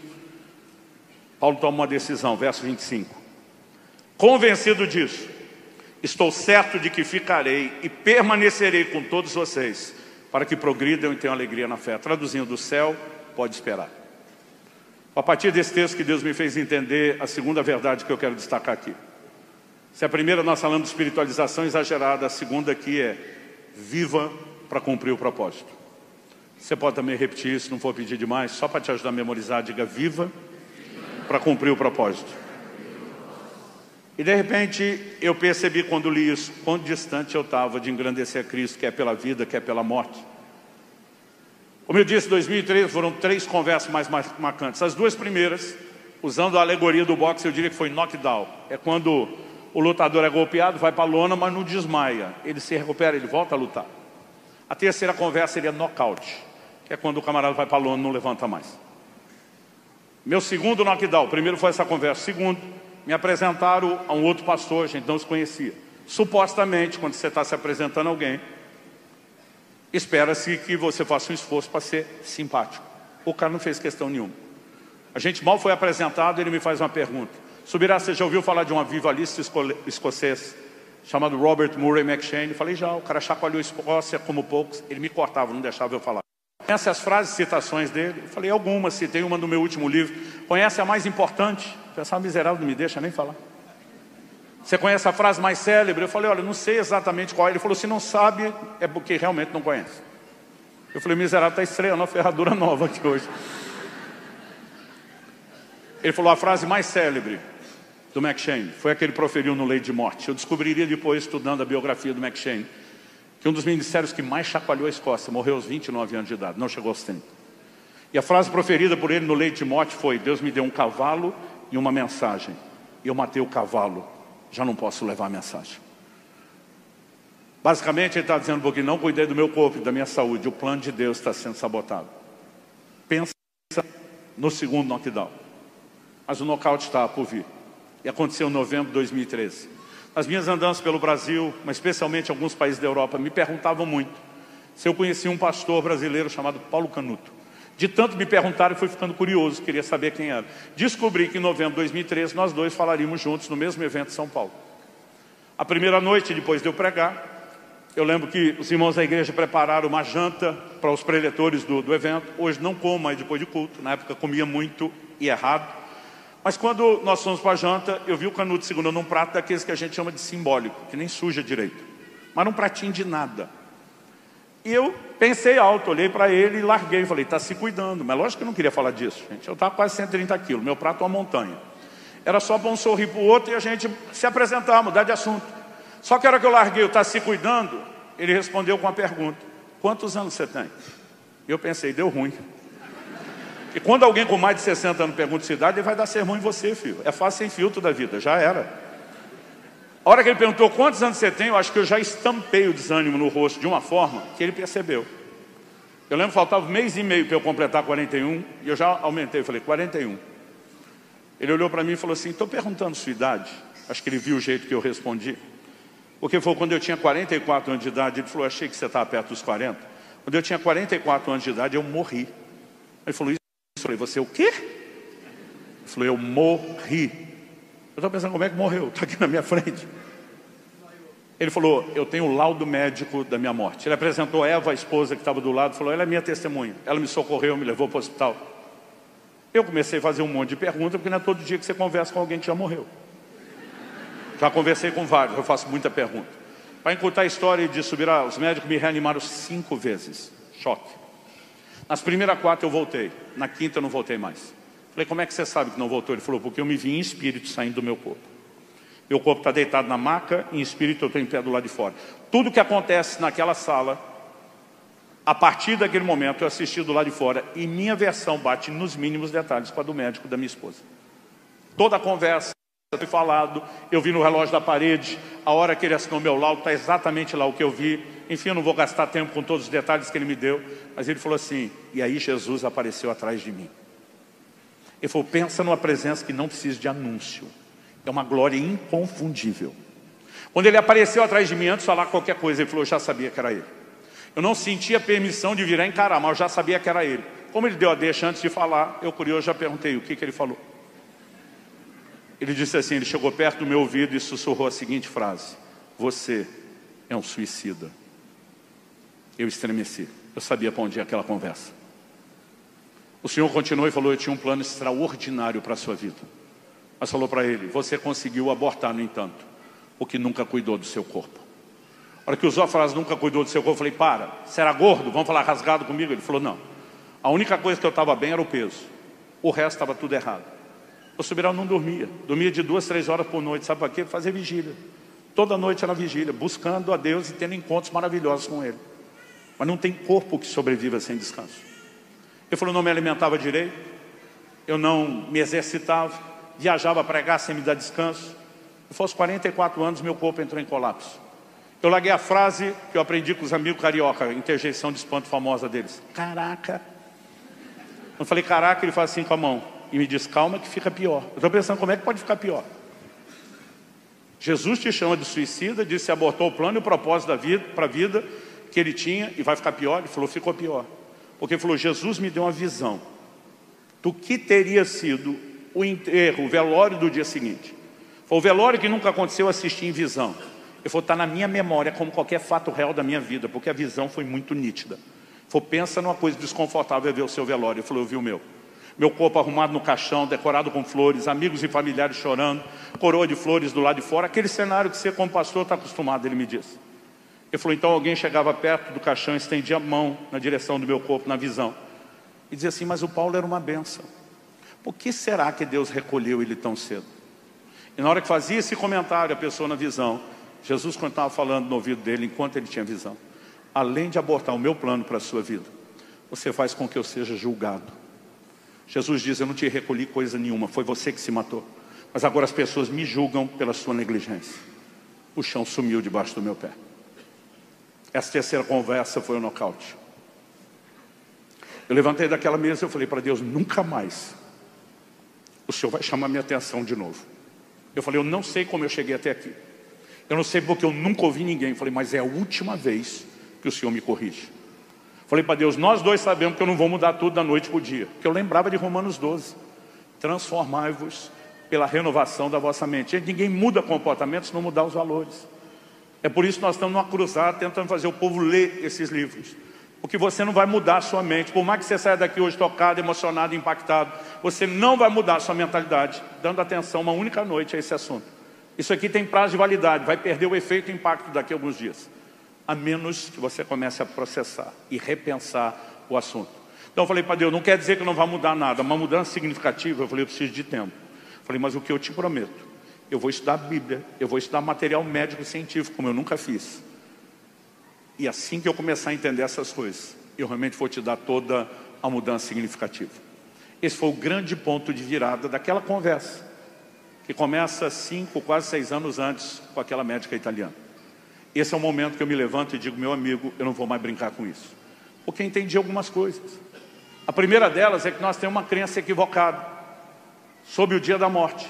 Paulo toma uma decisão, verso 25. Convencido disso, estou certo de que ficarei e permanecerei com todos vocês, para que progridam e tenham alegria na fé. Traduzindo do céu, pode esperar. A partir desse texto que Deus me fez entender a segunda verdade que eu quero destacar aqui. Se a primeira nós falamos de espiritualização exagerada, a segunda aqui é viva para cumprir o propósito. Você pode também repetir isso, não for pedir demais, só para te ajudar a memorizar, diga viva para cumprir o propósito. E de repente eu percebi quando li isso, quão distante eu estava de engrandecer a Cristo, quer pela vida, quer pela morte. Como eu disse, em 2013 foram 3 conversas mais marcantes. As 2 primeiras, usando a alegoria do boxe, eu diria que foi knockdown. É quando o lutador é golpeado, vai para a lona, mas não desmaia. Ele se recupera, ele volta a lutar. A terceira conversa seria knockout, que é quando o camarada vai para a lona e não levanta mais. Meu segundo knockdown, o primeiro foi essa conversa. Segundo, me apresentaram a um outro pastor, a gente não se conhecia. Supostamente, quando você está se apresentando a alguém, espera-se que você faça um esforço para ser simpático. O cara não fez questão nenhuma. A gente mal foi apresentado, ele me faz uma pergunta. Subirá, você já ouviu falar de um avivalista escocês chamado Robert Murray McCheyne? Falei, já, o cara chacoalhou a Escócia como poucos. Ele me cortava, não deixava eu falar. Conhece as frases, citações dele? Eu falei, algumas, citei uma no meu último livro. Conhece a mais importante? O pessoal miserável não me deixa nem falar. Você conhece a frase mais célebre? Eu falei, olha, não sei exatamente qual é. Ele falou, se não sabe, é porque realmente não conhece. Eu falei, miserável, está estreando uma ferradura nova aqui hoje. Ele falou, a frase mais célebre do McCheyne foi a que ele proferiu no Lei de Morte. Eu descobriria depois, estudando a biografia do McCheyne, que um dos ministérios que mais chacoalhou a Escócia morreu aos 29 anos de idade, não chegou aos 30. E a frase proferida por ele no Lei de Morte foi, Deus me deu um cavalo e uma mensagem. E eu matei o cavalo, já não posso levar a mensagem. Basicamente ele está dizendo, porque não cuidei do meu corpo e da minha saúde, o plano de Deus está sendo sabotado. Pensa no segundo knockdown. Mas o nocaute está por vir. E aconteceu em novembro de 2013. As minhas andanças pelo Brasil, mas especialmente alguns países da Europa, me perguntavam muito se eu conhecia um pastor brasileiro chamado Paulo Canuto. De tanto me perguntaram, eu fui ficando curioso, queria saber quem era. Descobri que em novembro de 2013 nós dois falaríamos juntos no mesmo evento em São Paulo. A primeira noite, depois de eu pregar, eu lembro que os irmãos da igreja prepararam uma janta para os preletores do evento. Hoje não como, mas depois de culto. Na época comia muito e errado. Mas quando nós fomos para a janta, eu vi o Canuto segurando um prato daqueles que a gente chama de simbólico, que nem suja direito. Mas um pratinho de nada. E eu pensei alto, olhei para ele e larguei. Falei, está se cuidando. Mas lógico que eu não queria falar disso, gente. Eu estava quase 130 quilos, meu prato é uma montanha. Era só para um sorrir para o outro e a gente se apresentar, mudar de assunto. Só que a hora que eu larguei, está se cuidando, ele respondeu com uma pergunta. Quantos anos você tem? E eu pensei, deu ruim. E quando alguém com mais de 60 anos pergunta sua idade, ele vai dar sermão em você, filho. É fácil sem filtro da vida, já era. A hora que ele perguntou quantos anos você tem, eu acho que eu já estampei o desânimo no rosto de uma forma que ele percebeu. Eu lembro que faltava 1 mês e meio para eu completar 41, e eu já aumentei, eu falei, 41. Ele olhou para mim e falou assim, estou perguntando sua idade, Acho que ele viu o jeito que eu respondi. Porque foi quando eu tinha 44 anos de idade, ele falou, achei que você estava perto dos 40. Quando eu tinha 44 anos de idade, eu morri. Ele falou isso, eu falei, você o quê? Ele falou, eu morri. Eu estou pensando, como é que morreu? Está aqui na minha frente. Ele falou, eu tenho o laudo médico da minha morte. Ele apresentou a Eva, a esposa que estava do lado, falou, ela é minha testemunha. Ela me socorreu, me levou para o hospital. Eu comecei a fazer um monte de perguntas, porque não é todo dia que você conversa com alguém que já morreu. Já conversei com vários, eu faço muita pergunta. Para encurtar a história de subir, os médicos me reanimaram 5 vezes. Choque. Nas primeiras 4 eu voltei, na 5ª eu não voltei mais. Falei, como é que você sabe que não voltou? Ele falou, porque eu me vi em espírito saindo do meu corpo. Meu corpo está deitado na maca, em espírito eu estou em pé do lado de fora. Tudo que acontece naquela sala, a partir daquele momento eu assisti do lado de fora e minha versão bate nos mínimos detalhes com a do médico da minha esposa. Toda a conversa, eu fui falado, eu vi no relógio da parede, a hora que ele assinou meu laudo, está exatamente lá o que eu vi. Enfim, eu não vou gastar tempo com todos os detalhes que ele me deu, mas ele falou assim, e aí Jesus apareceu atrás de mim. Ele falou, pensa numa presença que não precisa de anúncio. É uma glória inconfundível. Quando ele apareceu atrás de mim, antes de falar qualquer coisa, ele falou, eu já sabia que era ele. Eu não sentia permissão de virar e encarar, mas eu já sabia que era ele. Como ele deu a deixa antes de falar, eu curioso já perguntei o que ele falou. Ele disse assim, ele chegou perto do meu ouvido e sussurrou a seguinte frase, você é um suicida. Eu estremeci, eu sabia para onde ia aquela conversa. O Senhor continuou e falou, eu tinha um plano extraordinário para a sua vida. Mas falou para ele, você conseguiu abortar, no entanto, porque nunca cuidou do seu corpo. A hora que usou a frase, nunca cuidou do seu corpo, eu falei, para, você era gordo? Vamos falar rasgado comigo? Ele falou, não. A única coisa que eu estava bem era o peso. O resto estava tudo errado. O Subirá não dormia. Dormia de 2, 3 horas por noite. Sabe para quê? Fazer vigília. Toda noite era vigília, buscando a Deus e tendo encontros maravilhosos com Ele. Mas não tem corpo que sobreviva sem descanso. Ele falou, não me alimentava direito. Eu não me exercitava. Viajava a pregar sem me dar descanso. Eu fosse 44 anos, meu corpo entrou em colapso. Eu larguei a frase que eu aprendi com os amigos carioca, interjeição de espanto famosa deles. Caraca. Eu falei, caraca, ele faz assim com a mão. E me diz, calma que fica pior. Eu estou pensando, como é que pode ficar pior? Jesus te chama de suicida, disse que abortou o plano e o propósito da vida, para a vida que ele tinha, e vai ficar pior. Ele falou, ficou pior. Porque ele falou, Jesus me deu uma visão do que teria sido o enterro, o velório do dia seguinte. Foi o velório que nunca aconteceu, eu assisti em visão. Ele falou, está na minha memória como qualquer fato real da minha vida, porque a visão foi muito nítida. Ele falou, pensa numa coisa desconfortável é ver o seu velório. Ele falou, eu vi o meu. Meu corpo arrumado no caixão, decorado com flores, amigos e familiares chorando, coroa de flores do lado de fora, aquele cenário que você como pastor está acostumado, ele me disse. Ele falou, então alguém chegava perto do caixão, estendia a mão na direção do meu corpo, na visão, e dizia assim, mas o Paulo era uma bênção. Por que será que Deus recolheu ele tão cedo? E na hora que fazia esse comentário, a pessoa na visão, Jesus continuava falando no ouvido dele, enquanto ele tinha visão. Além de abortar o meu plano para a sua vida, você faz com que eu seja julgado. Jesus diz, eu não te recolhi coisa nenhuma, foi você que se matou. Mas agora as pessoas me julgam pela sua negligência. O chão sumiu debaixo do meu pé. Essa terceira conversa foi o nocaute. Eu levantei daquela mesa e eu falei para Deus, nunca mais o Senhor vai chamar minha atenção de novo. Eu falei, eu não sei como eu cheguei até aqui. Eu não sei porque eu nunca ouvi ninguém. Eu falei, mas é a última vez que o Senhor me corrige. Falei para Deus, nós dois sabemos que eu não vou mudar tudo da noite para o dia. Porque eu lembrava de Romanos 12. Transformai-vos pela renovação da vossa mente. Gente, ninguém muda comportamento se não mudar os valores. É por isso que nós estamos numa cruzada tentando fazer o povo ler esses livros. Porque você não vai mudar a sua mente. Por mais que você saia daqui hoje tocado, emocionado, impactado, você não vai mudar a sua mentalidade, dando atenção uma única noite a esse assunto. Isso aqui tem prazo de validade, vai perder o efeito e impacto daqui a alguns dias. A menos que você comece a processar e repensar o assunto. Então eu falei para Deus, não quer dizer que não vai mudar nada, uma mudança significativa, eu falei, eu preciso de tempo. Eu falei, mas o que eu te prometo, eu vou estudar a Bíblia, eu vou estudar material médico e científico, como eu nunca fiz. E assim que eu começar a entender essas coisas, eu realmente vou te dar toda a mudança significativa. Esse foi o grande ponto de virada daquela conversa, que começa 5, quase 6 anos antes com aquela médica italiana. Esse é o momento que eu me levanto e digo, meu amigo, eu não vou mais brincar com isso. Porque eu entendi algumas coisas. A primeira delas é que nós temos uma crença equivocada sobre o dia da morte.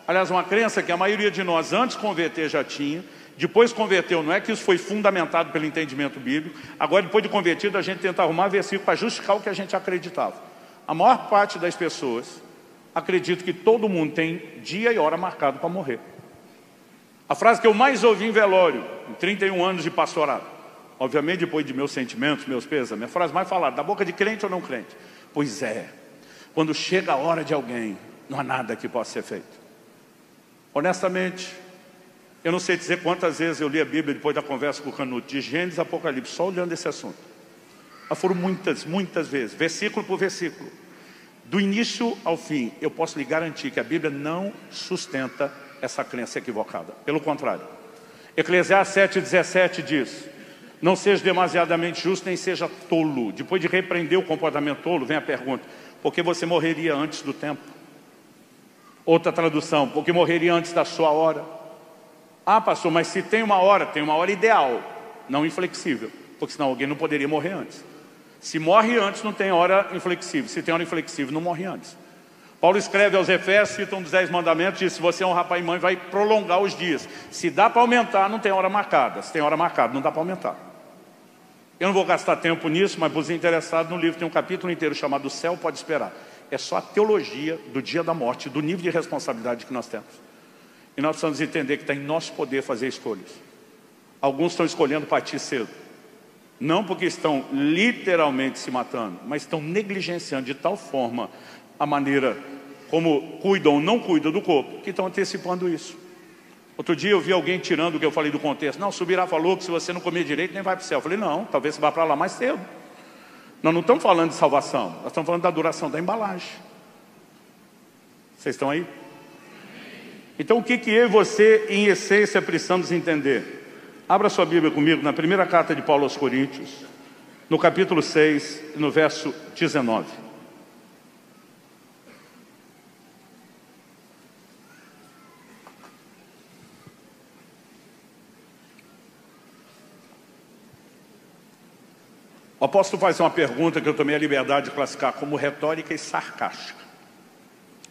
Aliás, uma crença que a maioria de nós antes de converter já tinha, depois converteu. Não é que isso foi fundamentado pelo entendimento bíblico. Agora, depois de convertido, a gente tenta arrumar versículo para justificar o que a gente acreditava. A maior parte das pessoas acredita que todo mundo tem dia e hora marcado para morrer. A frase que eu mais ouvi em velório, em 31 anos de pastorado, obviamente depois de meus sentimentos, meus pesos, a minha frase mais falada, da boca de crente ou não crente: pois é, quando chega a hora de alguém, não há nada que possa ser feito. Honestamente, eu não sei dizer quantas vezes eu li a Bíblia depois da conversa com o Canuto, de Gênesis a Apocalipse, só olhando esse assunto. Mas foram muitas vezes, versículo por versículo. Do início ao fim, eu posso lhe garantir que a Bíblia não sustenta essa crença equivocada. Pelo contrário. Eclesiastes 7,17 diz: não seja demasiadamente justo, nem seja tolo. Depois de repreender o comportamento tolo, vem a pergunta: por que você morreria antes do tempo? Outra tradução: porque morreria antes da sua hora. Ah, pastor, mas se tem uma hora ideal, não inflexível, porque senão alguém não poderia morrer antes. Se morre antes, não tem hora inflexível. Se tem hora inflexível, não morre antes. Paulo escreve aos Efésios, cita um dos 10 mandamentos, diz: se você honrar pai e mãe, vai prolongar os dias. Se dá para aumentar, não tem hora marcada. Se tem hora marcada, não dá para aumentar. Eu não vou gastar tempo nisso, mas para os interessados, no livro tem um capítulo inteiro chamado O Céu Pode Esperar. É só a teologia do dia da morte, do nível de responsabilidade que nós temos. E nós precisamos entender que está em nosso poder fazer escolhas. Alguns estão escolhendo partir cedo. Não porque estão literalmente se matando, mas estão negligenciando de tal forma a maneira como cuidam ou não cuidam do corpo, que estão antecipando isso. Outro dia eu vi alguém tirando o que eu falei do contexto. Não, Subirá falou que se você não comer direito, nem vai para o céu. Eu falei: não, talvez você vá para lá mais cedo. Nós não estamos falando de salvação, nós estamos falando da duração da embalagem. Vocês estão aí? Então o que eu e você, em essência, precisamos entender? Abra sua Bíblia comigo na primeira carta de Paulo aos Coríntios, no capítulo 6, no verso 19. O apóstolo faz uma pergunta que eu tomei a liberdade de classificar como retórica e sarcástica.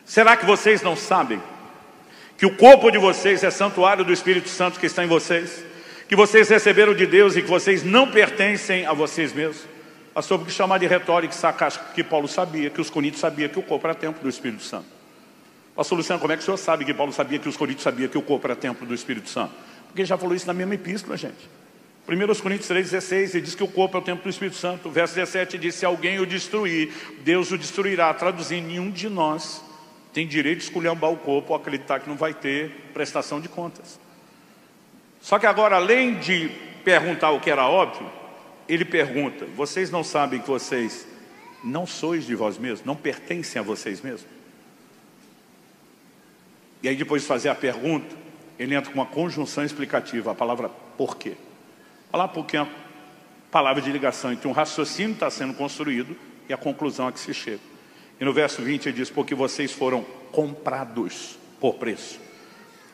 Será que vocês não sabem que o corpo de vocês é santuário do Espírito Santo que está em vocês? Que vocês receberam de Deus e que vocês não pertencem a vocês mesmos? Pastor, por que chamar de retórica e sarcástica? Porque Paulo sabia, que os coríntios sabiam que o corpo era templo do Espírito Santo. Pastor Luciano, como é que o senhor sabe que Paulo sabia que os coríntios sabiam que o corpo era templo do Espírito Santo? Porque ele já falou isso na mesma epístola, gente. 1 Coríntios 3,16, ele diz que o corpo é o templo do Espírito Santo. O verso 17 diz: se alguém o destruir, Deus o destruirá. Traduzindo, nenhum de nós tem direito de esculhambar o corpo ou acreditar que não vai ter prestação de contas. Só que agora, além de perguntar o que era óbvio, ele pergunta: vocês não sabem que vocês não sois de vós mesmos? Não pertencem a vocês mesmos? E aí, depois de fazer a pergunta, ele entra com uma conjunção explicativa, a palavra porquê. Falar porque é uma palavra de ligação entre um raciocínio que está sendo construído e a conclusão a que se chega. E no verso 20 ele diz: porque vocês foram comprados por preço.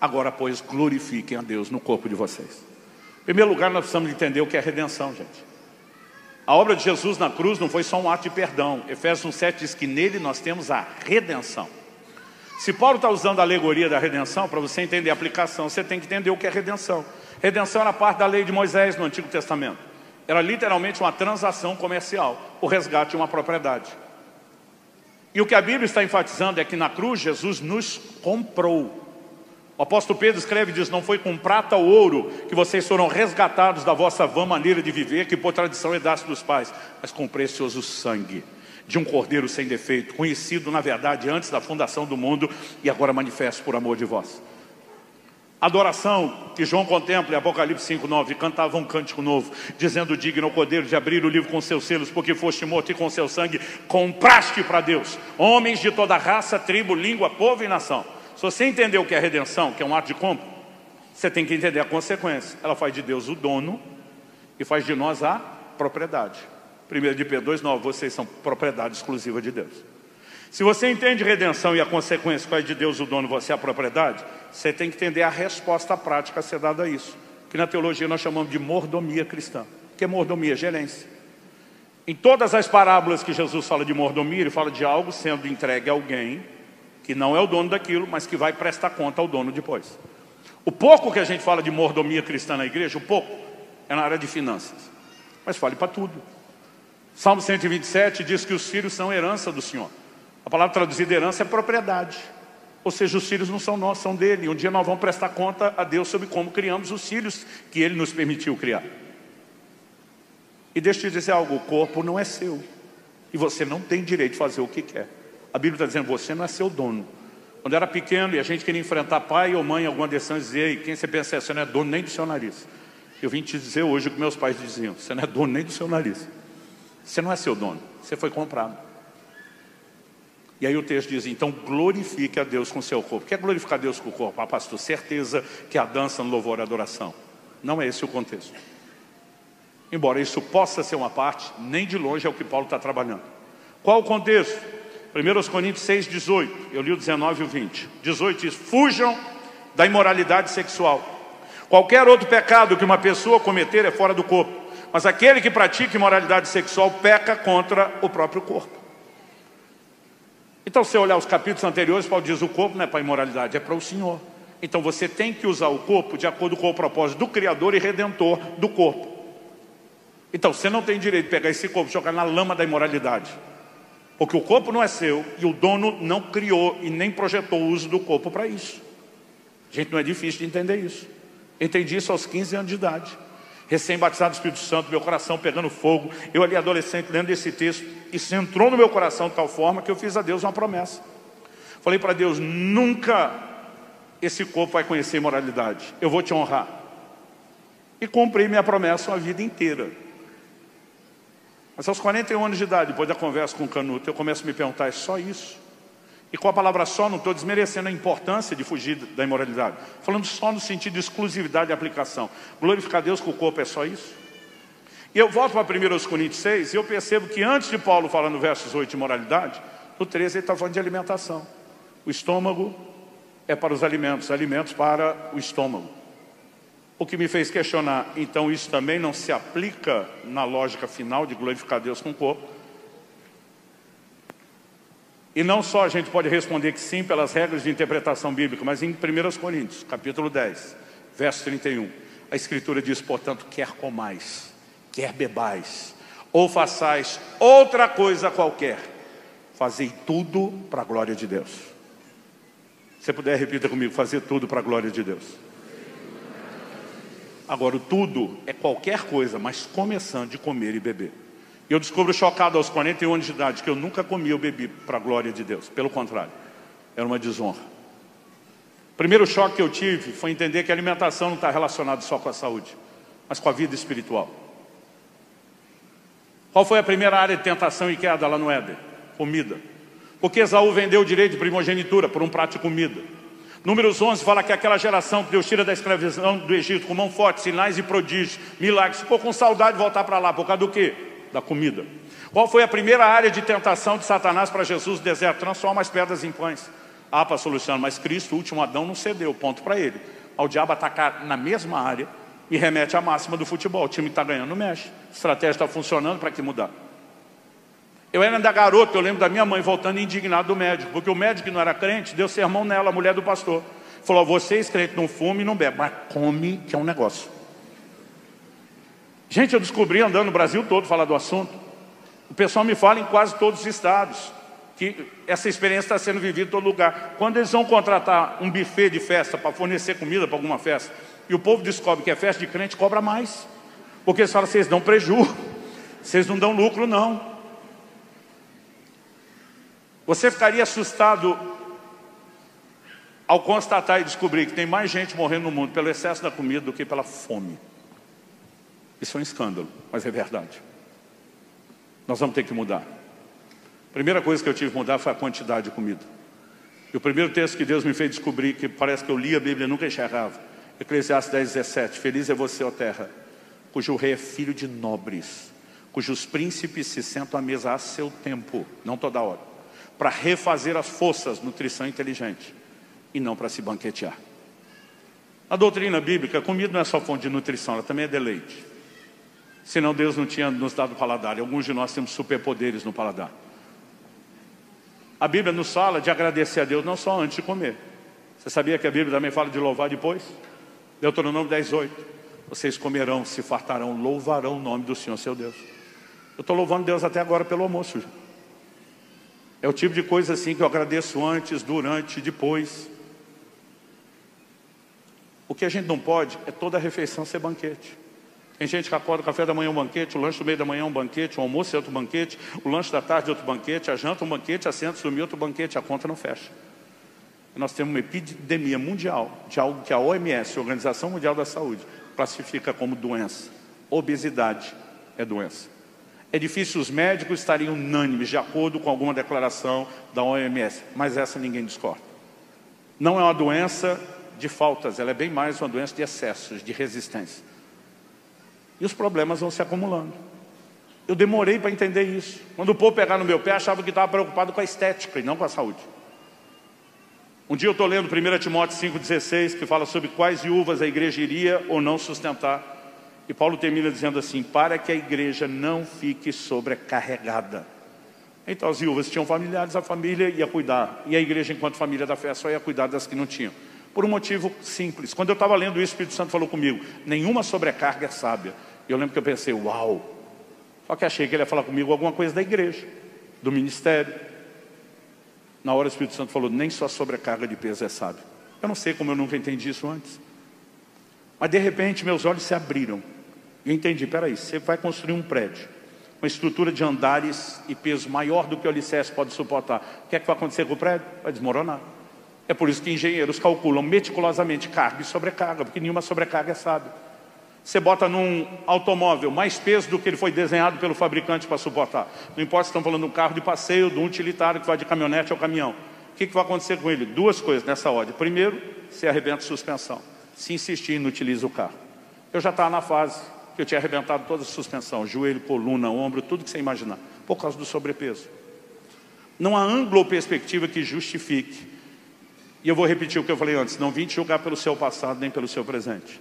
Agora, pois, glorifiquem a Deus no corpo de vocês. Em primeiro lugar, nós precisamos entender o que é redenção, gente. A obra de Jesus na cruz não foi só um ato de perdão. Efésios 1,7 diz que nele nós temos a redenção. Se Paulo está usando a alegoria da redenção, para você entender a aplicação, você tem que entender o que é redenção. Redenção era parte da lei de Moisés no Antigo Testamento. Era literalmente uma transação comercial, o resgate de uma propriedade. E o que a Bíblia está enfatizando é que na cruz Jesus nos comprou. O apóstolo Pedro escreve e diz: não foi com prata ou ouro que vocês foram resgatados da vossa vã maneira de viver, que por tradição herdaste dos pais, mas com precioso sangue de um cordeiro sem defeito, conhecido na verdade antes da fundação do mundo e agora manifesto por amor de vós. Adoração que João contempla em Apocalipse 5,9, cantava um cântico novo, dizendo: digno ao cordeiro de abrir o livro com seus selos, porque foste morto e com seu sangue compraste para Deus homens de toda raça, tribo, língua, povo e nação. Se você entender o que é redenção, que é um ato de compra, você tem que entender a consequência. Ela faz de Deus o dono e faz de nós a propriedade. 1 de Pedro 2,9, vocês são propriedade exclusiva de Deus. Se você entende redenção e a consequência faz de Deus o dono, você é a propriedade, você tem que entender a resposta prática a ser dada a isso, que na teologia nós chamamos de mordomia cristã. O que é mordomia? Gerência. Em todas as parábolas que Jesus fala de mordomia, ele fala de algo sendo entregue a alguém que que não é o dono daquilo, mas que vai prestar conta ao dono depois. O pouco que a gente fala de mordomia cristã na igreja, o pouco, é na área de finanças. Mas vale para tudo. Salmo 127 diz que os filhos são herança do Senhor. A palavra traduzida herança é propriedade. Ou seja, os filhos não são nossos, são dele. Um dia nós vamos prestar conta a Deus sobre como criamos os filhos que ele nos permitiu criar. E deixa eu te dizer algo, o corpo não é seu. E você não tem direito de fazer o que quer. A Bíblia está dizendo, você não é seu dono. Quando eu era pequeno e a gente queria enfrentar pai ou mãe em alguma decisão, dizer, quem você pensa é, você não é dono nem do seu nariz. Eu vim te dizer hoje o que meus pais diziam, você não é dono nem do seu nariz. Você não é seu dono, você foi comprado. E aí o texto diz, então glorifique a Deus com o seu corpo. O que é glorificar a Deus com o corpo? Ah, pastor, certeza que é a dança no louvor e adoração. Não é esse o contexto. Embora isso possa ser uma parte, nem de longe é o que Paulo está trabalhando. Qual o contexto? 1 Coríntios 6, 18. Eu li o 19 e o 20. 18 diz, fujam da imoralidade sexual. Qualquer outro pecado que uma pessoa cometer é fora do corpo. Mas aquele que pratica imoralidade sexual peca contra o próprio corpo. Então, se você olhar os capítulos anteriores, Paulo diz, o corpo não é para a imoralidade, é para o Senhor. Então você tem que usar o corpo de acordo com o propósito do Criador e Redentor do corpo. Então você não tem direito de pegar esse corpo e jogar na lama da imoralidade. Porque o corpo não é seu e o dono não criou e nem projetou o uso do corpo para isso. Gente, não é difícil de entender isso. Eu entendi isso aos 15 anos de idade. Recém-batizado do Espírito Santo, meu coração pegando fogo. Eu ali adolescente lendo esse texto. Isso entrou no meu coração de tal forma que eu fiz a Deus uma promessa. Falei para Deus, nunca esse corpo vai conhecer imoralidade. Eu vou te honrar. E cumpri minha promessa uma vida inteira. Mas aos 41 anos de idade, depois da conversa com o Canuto, eu começo a me perguntar, é só isso? E com a palavra só, não estou desmerecendo a importância de fugir da imoralidade. Falando só no sentido de exclusividade e aplicação. Glorificar a Deus com o corpo é só isso? E eu volto para 1 Coríntios 6 e eu percebo que antes de Paulo falar no versos 8 de moralidade, no 13 ele está falando de alimentação. O estômago é para os alimentos para o estômago. O que me fez questionar, então isso também não se aplica na lógica final de glorificar a Deus com o corpo? E não só a gente pode responder que sim pelas regras de interpretação bíblica, mas em 1 Coríntios, capítulo 10, verso 31, a Escritura diz, portanto, quer comais, quer bebais, ou façais outra coisa qualquer, fazei tudo para a glória de Deus. Se você puder, repita comigo, fazer tudo para a glória de Deus. Agora, o tudo é qualquer coisa, mas começando de comer e beber. E eu descubro chocado aos 41 anos de idade que eu nunca comi ou bebi para a glória de Deus. Pelo contrário, era uma desonra. O primeiro choque que eu tive foi entender que a alimentação não está relacionada só com a saúde, mas com a vida espiritual. Qual foi a primeira área de tentação e queda lá no Éden? Comida. Porque Esaú vendeu o direito de primogenitura por um prato de comida. Números 11 fala que aquela geração que Deus tira da escravidão do Egito com mão forte, sinais e prodígios, milagres, ficou com saudade de voltar para lá, por causa do quê? Da comida. Qual foi a primeira área de tentação de Satanás para Jesus no deserto? Transforma as pedras em pães. Ah, pastor Luciano, mas Cristo, o último Adão, não cedeu, ponto para ele. Ao diabo atacar na mesma área e remete à máxima do futebol. O time está ganhando, não mexe. A estratégia está funcionando, para que mudar? Eu era ainda garoto, eu lembro da minha mãe voltando indignado do médico, porque o médico que não era crente deu sermão nela, a mulher do pastor. Falou, vocês crentes não fumem e não bebem, mas come que é um negócio. Gente, eu descobri andando no Brasil todo falar do assunto. O pessoal me fala em quase todos os estados que essa experiência está sendo vivida em todo lugar. Quando eles vão contratar um buffet de festa para fornecer comida para alguma festa, e o povo descobre que é festa de crente, cobra mais. Porque eles falam, vocês dão prejuízo, vocês não dão lucro não. Você ficaria assustado ao constatar e descobrir que tem mais gente morrendo no mundo pelo excesso da comida do que pela fome. Isso é um escândalo, mas é verdade. Nós vamos ter que mudar. A primeira coisa que eu tive que mudar foi a quantidade de comida. E o primeiro texto que Deus me fez descobrir, que parece que eu li a Bíblia e nunca enxergava, Eclesiastes 10, 17. Feliz é você, ó terra, cujo rei é filho de nobres, cujos príncipes se sentam à mesa a seu tempo, não toda hora, para refazer as forças, nutrição inteligente, e não para se banquetear. A doutrina bíblica, comida não é só fonte de nutrição, ela também é deleite. Senão Deus não tinha nos dado paladar, e alguns de nós temos superpoderes no paladar. A Bíblia nos fala de agradecer a Deus não só antes de comer. Você sabia que a Bíblia também fala de louvar depois? Deuteronômio 10:8. Vocês comerão, se fartarão, louvarão o nome do Senhor, seu Deus. Eu estou louvando Deus até agora pelo almoço. É o tipo de coisa assim que eu agradeço antes, durante, depois. O que a gente não pode é toda a refeição ser banquete. Tem gente que acorda, o café da manhã é um banquete, o lanche do meio da manhã é um banquete, o almoço é outro banquete, o lanche da tarde é outro banquete, a janta é um banquete, a cena de dormir é outro banquete, a conta não fecha. Nós temos uma epidemia mundial de algo que a OMS, a Organização Mundial da Saúde, classifica como doença. Obesidade é doença. É difícil os médicos estarem unânimes de acordo com alguma declaração da OMS, mas essa ninguém discorda. Não é uma doença de faltas, ela é bem mais uma doença de excessos, de resistência. E os problemas vão se acumulando. Eu demorei para entender isso. Quando o povo pegava no meu pé, achava que estava preocupado com a estética e não com a saúde. Um dia eu estou lendo 1 Timóteo 5,16, que fala sobre quais viúvas a igreja iria ou não sustentar. E Paulo termina dizendo assim, para que a igreja não fique sobrecarregada. Então as viúvas tinham familiares, a família ia cuidar. E a igreja, enquanto família da fé, só ia cuidar das que não tinham. Por um motivo simples. Quando eu estava lendo isso, o Espírito Santo falou comigo, nenhuma sobrecarga é sábia. E eu lembro que eu pensei, uau. Só que achei que ele ia falar comigo alguma coisa da igreja, do ministério. Na hora o Espírito Santo falou, nem só sobrecarga de peso é sábio. Eu não sei como eu nunca entendi isso antes. Mas de repente meus olhos se abriram. E eu entendi, peraí, você vai construir um prédio, uma estrutura de andares e peso maior do que o alicerce pode suportar. O que é que vai acontecer com o prédio? Vai desmoronar. É por isso que engenheiros calculam meticulosamente carga e sobrecarga, porque nenhuma sobrecarga é sábia. Você bota num automóvel mais peso do que ele foi desenhado pelo fabricante para suportar. Não importa se estão falando de um carro de passeio, de um utilitário que vai de caminhonete ao caminhão. O que vai acontecer com ele? Duas coisas nessa ordem. Primeiro, você arrebenta a suspensão. Se insistir, inutiliza o carro. Eu já estava na fase que eu tinha arrebentado toda a suspensão, joelho, coluna, ombro, tudo que você imaginar, por causa do sobrepeso. Não há ângulo ou perspectiva que justifique. E eu vou repetir o que eu falei antes, não vim te julgar pelo seu passado nem pelo seu presente.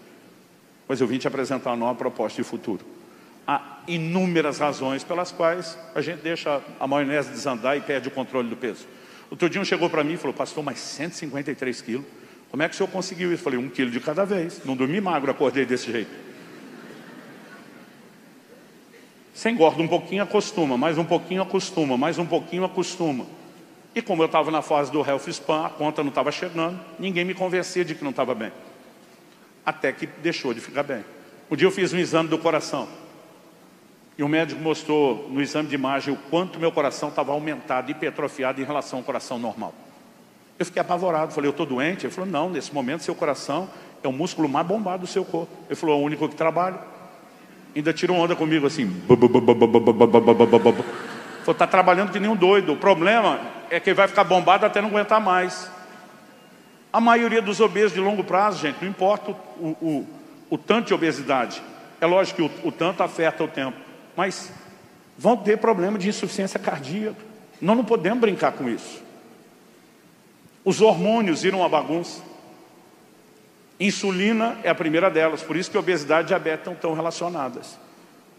Mas eu vim te apresentar uma nova proposta de futuro. Há inúmeras razões pelas quais a gente deixa a maionese desandar e perde o controle do peso. Outro dia um chegou para mim e falou, pastor, mas 153 quilos? Como é que o senhor conseguiu isso? Eu falei, 1 quilo de cada vez. Não dormi magro, acordei desse jeito. Você engorda um pouquinho, acostuma, mais um pouquinho, acostuma, mais um pouquinho, acostuma. E como eu estava na fase do Health Span, a conta não estava chegando, ninguém me convencia de que não estava bem. Até que deixou de ficar bem. Um dia eu fiz um exame do coração. E o médico mostrou no exame de imagem o quanto meu coração estava aumentado, hipertrofiado em relação ao coração normal. Eu fiquei apavorado, falei, eu estou doente? Ele falou, não, nesse momento seu coração é o músculo mais bombado do seu corpo. Ele falou, é o único que trabalha. Ainda tirou onda comigo assim. Falou, está trabalhando que nem um doido. O problema é que ele vai ficar bombado até não aguentar mais. A maioria dos obesos de longo prazo, gente, não importa o tanto de obesidade. É lógico que o tanto afeta o tempo. Mas vão ter problema de insuficiência cardíaca. Nós não podemos brincar com isso. Os hormônios viram uma bagunça. Insulina é a primeira delas. Por isso que obesidade e diabetes estão relacionadas.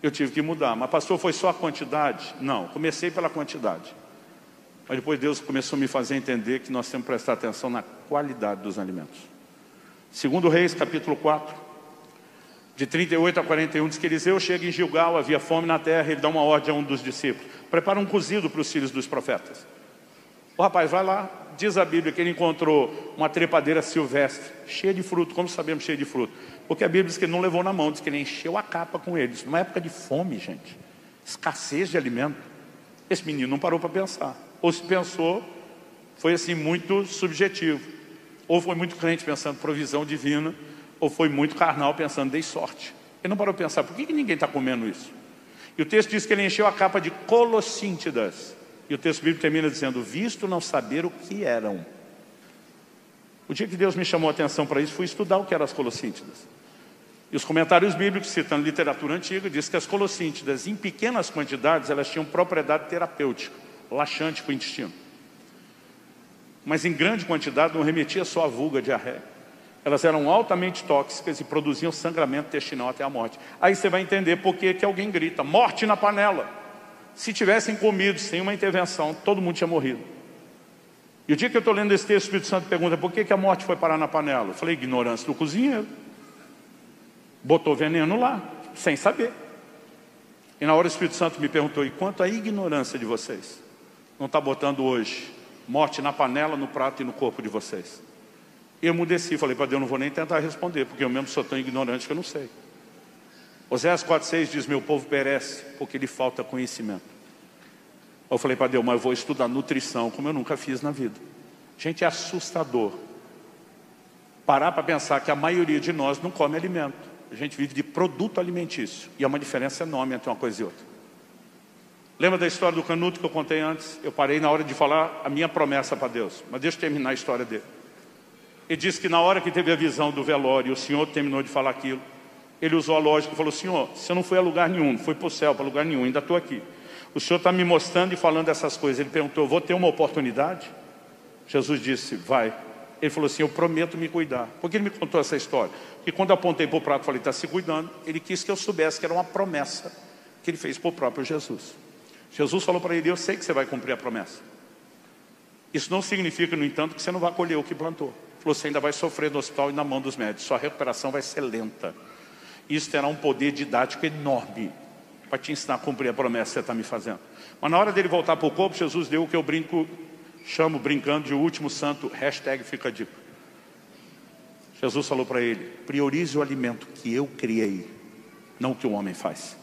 Eu tive que mudar. Mas pastor, foi só a quantidade? Não, comecei pela quantidade. Mas depois Deus começou a me fazer entender que nós temos que prestar atenção na qualidade dos alimentos. Segundo Reis, capítulo 4, de 38 a 41, diz que Eliseu chega em Gilgal, havia fome na terra, ele dá uma ordem a um dos discípulos. Prepara um cozido para os filhos dos profetas. O rapaz vai lá, diz a Bíblia que ele encontrou uma trepadeira silvestre, cheia de fruto. Como sabemos cheia de fruto? Porque a Bíblia diz que ele não levou na mão, diz que ele encheu a capa com eles. Numa época de fome, gente, escassez de alimento. Esse menino não parou para pensar. Ou se pensou, foi assim muito subjetivo. Ou foi muito crente pensando provisão divina, ou foi muito carnal pensando dei sorte. Ele não parou para pensar, por que ninguém está comendo isso? E o texto diz que ele encheu a capa de colossíntidas. E o texto bíblico termina dizendo, visto não saber o que eram. O dia que Deus me chamou a atenção para isso, fui estudar o que eram as colossíntidas. E os comentários bíblicos, citando literatura antiga, diz que as colossíntidas, em pequenas quantidades, elas tinham propriedade terapêutica, laxante para o intestino. Mas em grande quantidade não remetia só a vulga, a diarreia. Elas eram altamente tóxicas e produziam sangramento intestinal até a morte. Aí você vai entender por que alguém grita, morte na panela. Se tivessem comido sem uma intervenção, todo mundo tinha morrido. E o dia que eu estou lendo esse texto, o Espírito Santo pergunta: por que a morte foi parar na panela? Eu falei: ignorância do cozinheiro. Botou veneno lá, sem saber. E na hora o Espírito Santo me perguntou: e quanto à ignorância de vocês? Não está botando hoje morte na panela, no prato e no corpo de vocês? E eu emudeci, falei para Deus: não vou nem tentar responder, porque eu mesmo sou tão ignorante que eu não sei. Oséias 4,6 diz: meu povo perece porque lhe falta conhecimento. Eu falei para Deus: mas eu vou estudar nutrição como eu nunca fiz na vida. Gente, é assustador parar para pensar que a maioria de nós não come alimento. A gente vive de produto alimentício. E há uma diferença enorme entre uma coisa e outra. Lembra da história do Canuto que eu contei antes? Eu parei na hora de falar a minha promessa para Deus. Mas deixa eu terminar a história dele. Ele disse que na hora que teve a visão do velório, o Senhor terminou de falar aquilo. Ele usou a lógica e falou: Senhor, se eu não fui a lugar nenhum, não fui para o céu, para lugar nenhum, ainda estou aqui. O Senhor está me mostrando e falando essas coisas. Ele perguntou: vou ter uma oportunidade? Jesus disse: vai. Ele falou assim: eu prometo me cuidar. Por que ele me contou essa história? Porque quando eu apontei para o prato e falei: está se cuidando, ele quis que eu soubesse que era uma promessa que ele fez para o próprio Jesus. Jesus falou para ele: eu sei que você vai cumprir a promessa. Isso não significa, no entanto, que você não vai colher o que plantou. Ele falou: você ainda vai sofrer no hospital e na mão dos médicos. Sua recuperação vai ser lenta. Isso terá um poder didático enorme para te ensinar a cumprir a promessa que você está me fazendo. Mas na hora dele voltar para o corpo, Jesus deu o que eu chamo brincando de o último santo, hashtag fica a dica. Jesus falou para ele: priorize o alimento que eu criei, não o que o homem faz.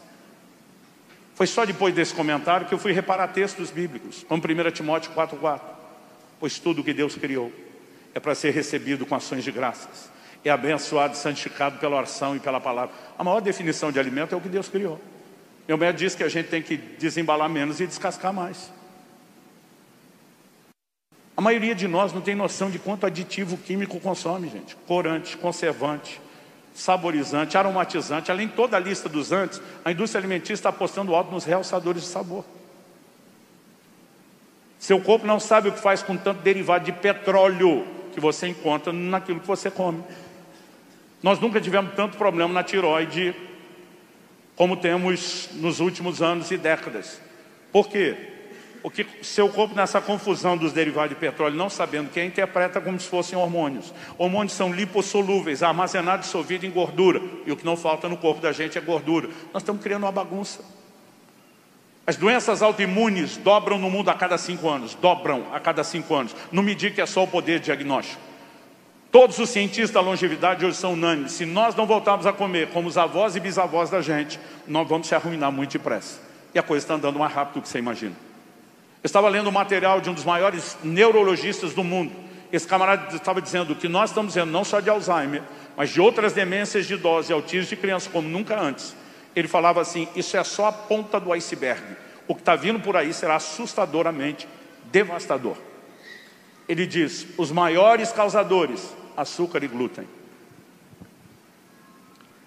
Foi só depois desse comentário que eu fui reparar textos bíblicos, como 1 Timóteo 4,4. Pois tudo que Deus criou é para ser recebido com ações de graças. É abençoado e santificado pela oração e pela palavra. A maior definição de alimento é o que Deus criou. Meu médico disse que a gente tem que desembalar menos e descascar mais. A maioria de nós não tem noção de quanto aditivo químico consome, gente. Corante, conservante, saborizante, aromatizante. Além de toda a lista dos antes, a indústria alimentícia está apostando alto nos realçadores de sabor. Seu corpo não sabe o que faz com tanto derivado de petróleo que você encontra naquilo que você come. Nós nunca tivemos tanto problema na tireoide como temos nos últimos anos e décadas. Por quê? Porque seu corpo, nessa confusão dos derivados de petróleo, não sabendo quem, interpreta como se fossem hormônios. Hormônios são lipossolúveis, armazenados e dissolvidos em gordura. E o que não falta no corpo da gente é gordura. Nós estamos criando uma bagunça. As doenças autoimunes dobram no mundo a cada 5 anos. Dobram a cada 5 anos. Não me diga que é só o poder diagnóstico. Todos os cientistas da longevidade hoje são unânimes. Se nós não voltarmos a comer como os avós e bisavós da gente, nós vamos se arruinar muito depressa. E a coisa está andando mais rápido do que você imagina. Eu estava lendo o material de um dos maiores neurologistas do mundo. Esse camarada estava dizendo que nós estamos dizendo não só de Alzheimer, mas de outras demências de idosos e autismo de crianças como nunca antes. Ele falava assim: isso é só a ponta do iceberg. O que está vindo por aí será assustadoramente devastador. Ele diz: os maiores causadores, açúcar e glúten.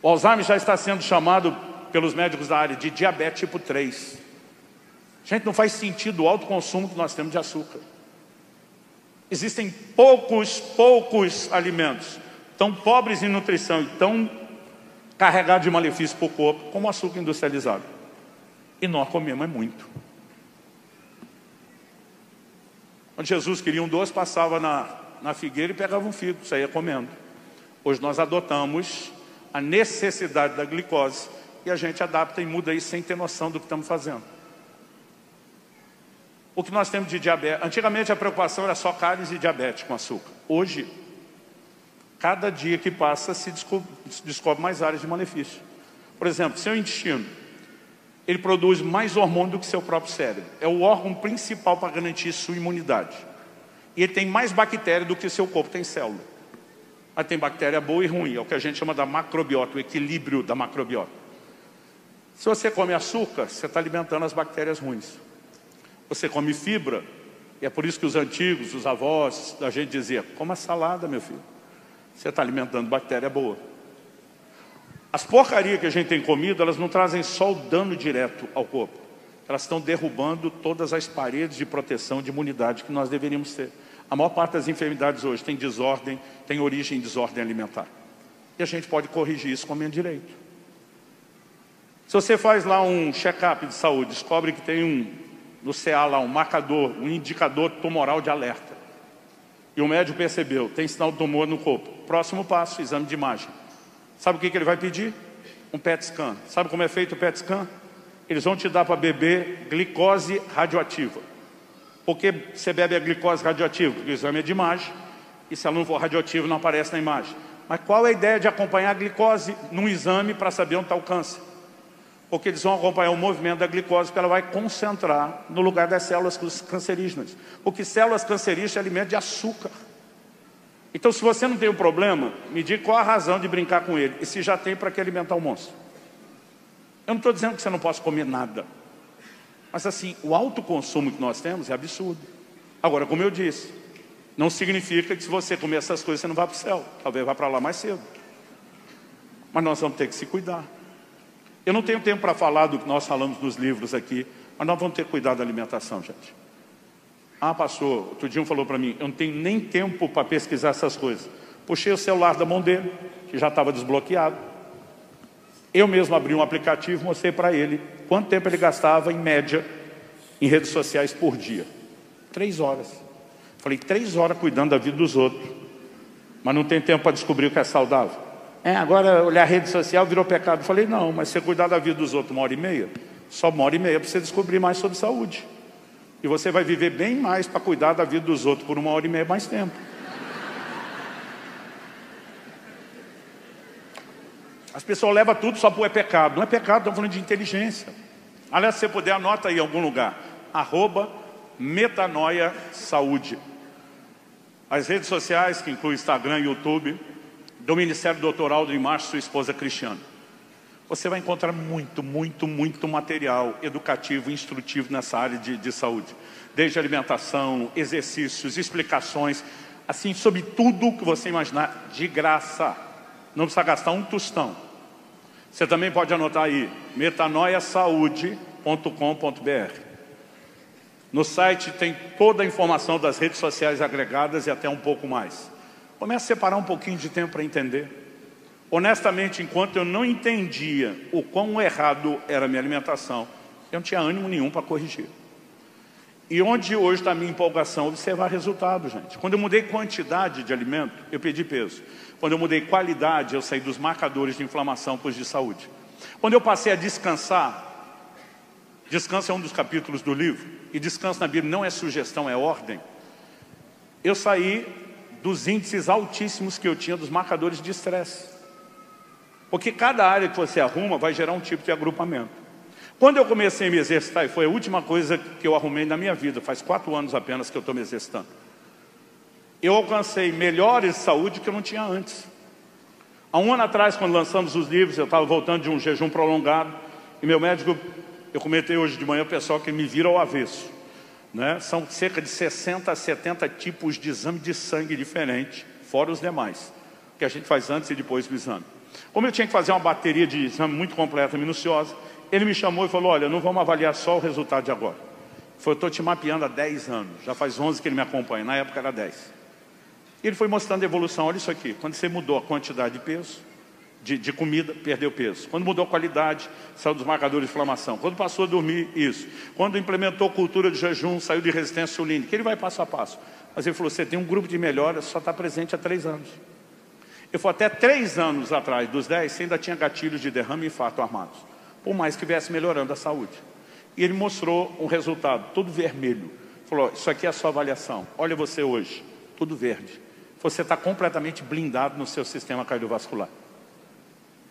O Alzheimer já está sendo chamado pelos médicos da área de diabetes tipo 3. Gente, não faz sentido o alto consumo que nós temos de açúcar. Existem poucos alimentos tão pobres em nutrição e tão carregados de malefício para o corpo como o açúcar industrializado. E nós comemos muito. Quando Jesus queria um doce, passava na figueira e pegava um figo, saía comendo. Hoje nós adotamos a necessidade da glicose e a gente adapta e muda isso sem ter noção do que estamos fazendo. O que nós temos de diabetes? Antigamente a preocupação era só cáries e diabetes com açúcar. Hoje, cada dia que passa se descobre mais áreas de malefício. Por exemplo, seu intestino, ele produz mais hormônio do que seu próprio cérebro. É o órgão principal para garantir sua imunidade. E ele tem mais bactéria do que seu corpo tem célula. Mas tem bactéria boa e ruim, é o que a gente chama da macrobiota, o equilíbrio da macrobiota. Se você come açúcar, você está alimentando as bactérias ruins. Você come fibra, e é por isso que os antigos, os avós, a gente dizia: coma salada, meu filho. Você está alimentando bactéria boa. As porcarias que a gente tem comido, elas não trazem só o dano direto ao corpo. Elas estão derrubando todas as paredes de proteção, de imunidade que nós deveríamos ter. A maior parte das enfermidades hoje tem desordem, tem origem em desordem alimentar. E a gente pode corrigir isso comendo direito. Se você faz lá um check-up de saúde, descobre que tem no CA lá um marcador, um indicador tumoral de alerta. E o médico percebeu, tem sinal de tumor no corpo. Próximo passo, exame de imagem. Sabe o que ele vai pedir? Um PET scan. Sabe como é feito o PET scan? Eles vão te dar para beber glicose radioativa. Por que você bebe a glicose radioativa? Porque o exame é de imagem, e se ela não for radioativa, não aparece na imagem. Mas qual é a ideia de acompanhar a glicose num exame para saber onde está o câncer? Porque eles vão acompanhar o movimento da glicose, porque ela vai concentrar no lugar das células cancerígenas. Porque células cancerígenas se alimentam de açúcar. Então, se você não tem um problema, me diga qual a razão de brincar com ele. E se já tem, para que alimentar o monstro? Eu não estou dizendo que você não possa comer nada. Mas assim, o alto consumo que nós temos é absurdo. Agora, como eu disse, não significa que se você comer essas coisas, você não vai para o céu. Talvez vá para lá mais cedo. Mas nós vamos ter que se cuidar. Eu não tenho tempo para falar do que nós falamos nos livros aqui, mas nós vamos ter que cuidar da alimentação, gente. Ah, pastor, outro dia um falou para mim, eu não tenho nem tempo para pesquisar essas coisas. Puxei o celular da mão dele, que já estava desbloqueado. Eu mesmo abri um aplicativo, mostrei para ele quanto tempo ele gastava, em média, em redes sociais por dia. 3 horas. Falei, 3 horas cuidando da vida dos outros, mas não tem tempo para descobrir o que é saudável. Agora olhar a rede social virou pecado. Falei, não, mas você cuidar da vida dos outros 1h30, só 1h30 para você descobrir mais sobre saúde. E você vai viver bem mais para cuidar da vida dos outros por 1h30 mais tempo. As pessoas levam tudo só por pecado. Não é pecado, estamos falando de inteligência. Aliás, se você puder, anota aí em algum lugar. @metanoia-saúde. As redes sociais, que incluem Instagram e YouTube, do Ministério Doutoral de Márcio, sua esposa Cristiana. Você vai encontrar muito material educativo, instrutivo nessa área de saúde. Desde alimentação, exercícios, explicações, assim, sobre tudo que você imaginar, de graça. Não precisa gastar um tostão. Você também pode anotar aí, metanoiasaude.com.br. No site tem toda a informação das redes sociais agregadas e até um pouco mais. Comece a separar um pouquinho de tempo para entender. Honestamente, enquanto eu não entendia o quão errado era a minha alimentação, eu não tinha ânimo nenhum para corrigir. E onde hoje está a minha empolgação? Observar resultado, gente. Quando eu mudei quantidade de alimento, eu perdi peso. Quando eu mudei qualidade, eu saí dos marcadores de inflamação para os de saúde. Quando eu passei a descansar, descanso é um dos capítulos do livro, e descanso na Bíblia não é sugestão, é ordem. Eu saí dos índices altíssimos que eu tinha dos marcadores de estresse. Porque cada área que você arruma vai gerar um tipo de agrupamento. Quando eu comecei a me exercitar, e foi a última coisa que eu arrumei na minha vida, faz 4 anos apenas que eu estou me exercitando, eu alcancei melhores de saúde que eu não tinha antes. Há 1 ano atrás, quando lançamos os livros, eu estava voltando de um jejum prolongado, e meu médico, eu comentei hoje de manhã, o pessoal que me vira ao avesso. São cerca de 60 a 70 tipos de exame de sangue diferentes, fora os demais, que a gente faz antes e depois do exame. Como eu tinha que fazer uma bateria de exame muito completa e minuciosa, ele me chamou e falou, olha, não vamos avaliar só o resultado de agora. Eu estou te mapeando há 10 anos, já faz 11 que ele me acompanha, na época era 10. E ele foi mostrando a evolução, olha isso aqui, quando você mudou a quantidade de peso, de comida, perdeu peso. Quando mudou a qualidade, saiu dos marcadores de inflamação. Quando passou a dormir, isso. Quando implementou cultura de jejum, saiu de resistência insulínica. Ele vai passo a passo. Mas ele falou, você tem um grupo de melhoras, só está presente há 3 anos. Eu fui até 3 anos atrás, dos 10, você ainda tinha gatilhos de derrame e infarto armados. Por mais que viesse melhorando a saúde. E ele mostrou um resultado, tudo vermelho. Falou, isso aqui é a sua avaliação. Olha você hoje, tudo verde. Você está completamente blindado no seu sistema cardiovascular.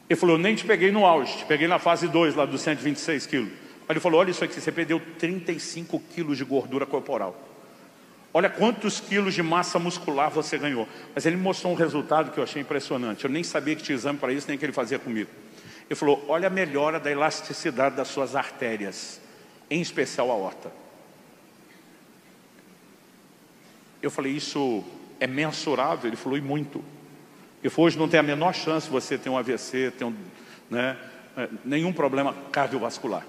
Ele falou, eu nem te peguei no auge, te peguei na fase 2, lá dos 126 quilos. Aí ele falou, olha isso aqui, você perdeu 35 quilos de gordura corporal. Olha quantos quilos de massa muscular você ganhou. Mas ele mostrou um resultado que eu achei impressionante. Eu nem sabia que tinha exame para isso, nem que ele fazia comigo. Ele falou, olha a melhora da elasticidade das suas artérias, em especial a aorta. Eu falei, isso é mensurável? Ele falou, e muito. Ele falou, hoje não tem a menor chance de você ter um AVC, ter nenhum problema cardiovascular.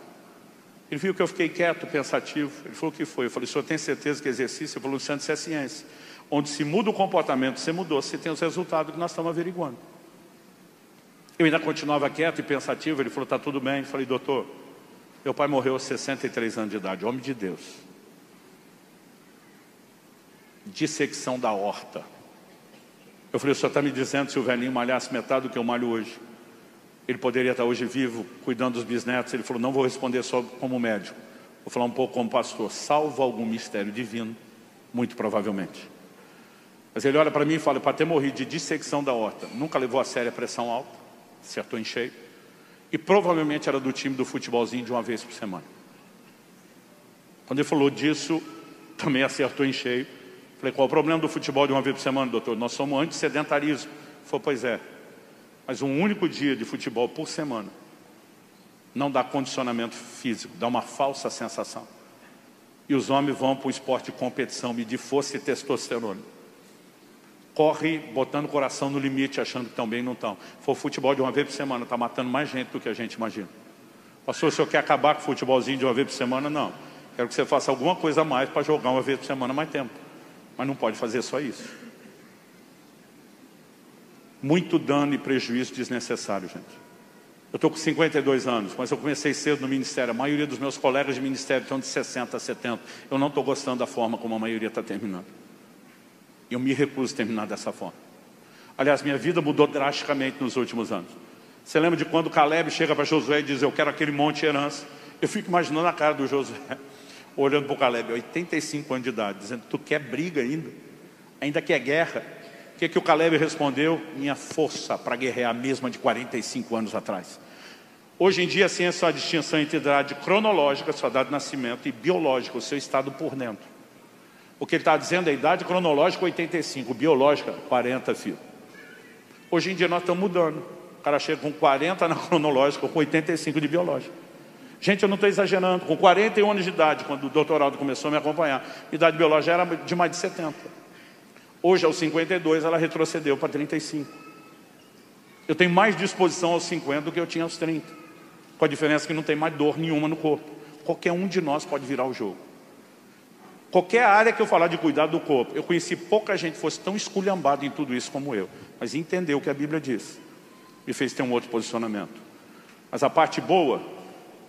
Ele viu que eu fiquei quieto, pensativo. Ele falou, o que foi? Eu falei, o senhor tem certeza que exercício? Ele falou, Luciano, isso é ciência. Onde se muda o comportamento, você mudou, você tem os resultados que nós estamos averiguando. Eu ainda continuava quieto e pensativo. Ele falou, está tudo bem. Eu falei, doutor, meu pai morreu aos 63 anos de idade, homem de Deus. dissecção da horta. Eu falei, o senhor está me dizendo que se o velhinho malhasse metade do que eu malho hoje, ele poderia estar hoje vivo, cuidando dos bisnetos? Ele falou, não vou responder só como médico, vou falar um pouco como pastor. Salvo algum mistério divino, muito provavelmente. Mas ele olha para mim e fala, para ter morrido de dissecção da horta, nunca levou a sério a pressão alta, acertou em cheio, e provavelmente era do time do futebolzinho de uma vez por semana. Quando ele falou disso, também acertou em cheio. Falei, qual é o problema do futebol de uma vez por semana, doutor? Nós somos anti-sedentarismo. Ele falou, pois é, mas um único dia de futebol por semana não dá condicionamento físico, dá uma falsa sensação. E os homens vão para o esporte de competição, medir força e testosterona. Corre botando o coração no limite, achando que estão bem e não estão. Foi o futebol de uma vez por semana, está matando mais gente do que a gente imagina. Pastor, o senhor quer acabar com o futebolzinho de uma vez por semana? Não. Quero que você faça alguma coisa a mais para jogar uma vez por semana mais tempo. Mas não pode fazer só isso. Muito dano e prejuízo desnecessário, gente. Eu estou com 52 anos, mas eu comecei cedo no ministério. A maioria dos meus colegas de ministério estão de 60 a 70. Eu não estou gostando da forma como a maioria está terminando. Eu me recuso a terminar dessa forma. Aliás, minha vida mudou drasticamente nos últimos anos. Você lembra de quando Caleb chega para Josué e diz, eu quero aquele monte de herança? Eu fico imaginando a cara do Josué, olhando para o Caleb, 85 anos de idade, dizendo, tu quer briga ainda? Ainda quer guerra? O que o Caleb respondeu? Minha força para guerrear a mesma de 45 anos atrás. Hoje em dia a ciência faz a distinção entre idade cronológica, sua data de nascimento, e biológica, o seu estado por dentro. O que ele está dizendo é a idade cronológica 85, biológica 40, filho. Hoje em dia nós estamos mudando. O cara chega com 40 na cronológica, com 85 de biológica. Gente, eu não estou exagerando. Com 41 anos de idade, quando o doutorado começou a me acompanhar, a idade biológica era de mais de 70. Hoje, aos 52, ela retrocedeu para 35. Eu tenho mais disposição aos 50 do que eu tinha aos 30. Com a diferença que não tem mais dor nenhuma no corpo. Qualquer um de nós pode virar o jogo. Qualquer área que eu falar de cuidado do corpo, eu conheci pouca gente que fosse tão esculhambada em tudo isso como eu. Mas entendeu o que a Bíblia diz. Me fez ter um outro posicionamento. Mas a parte boa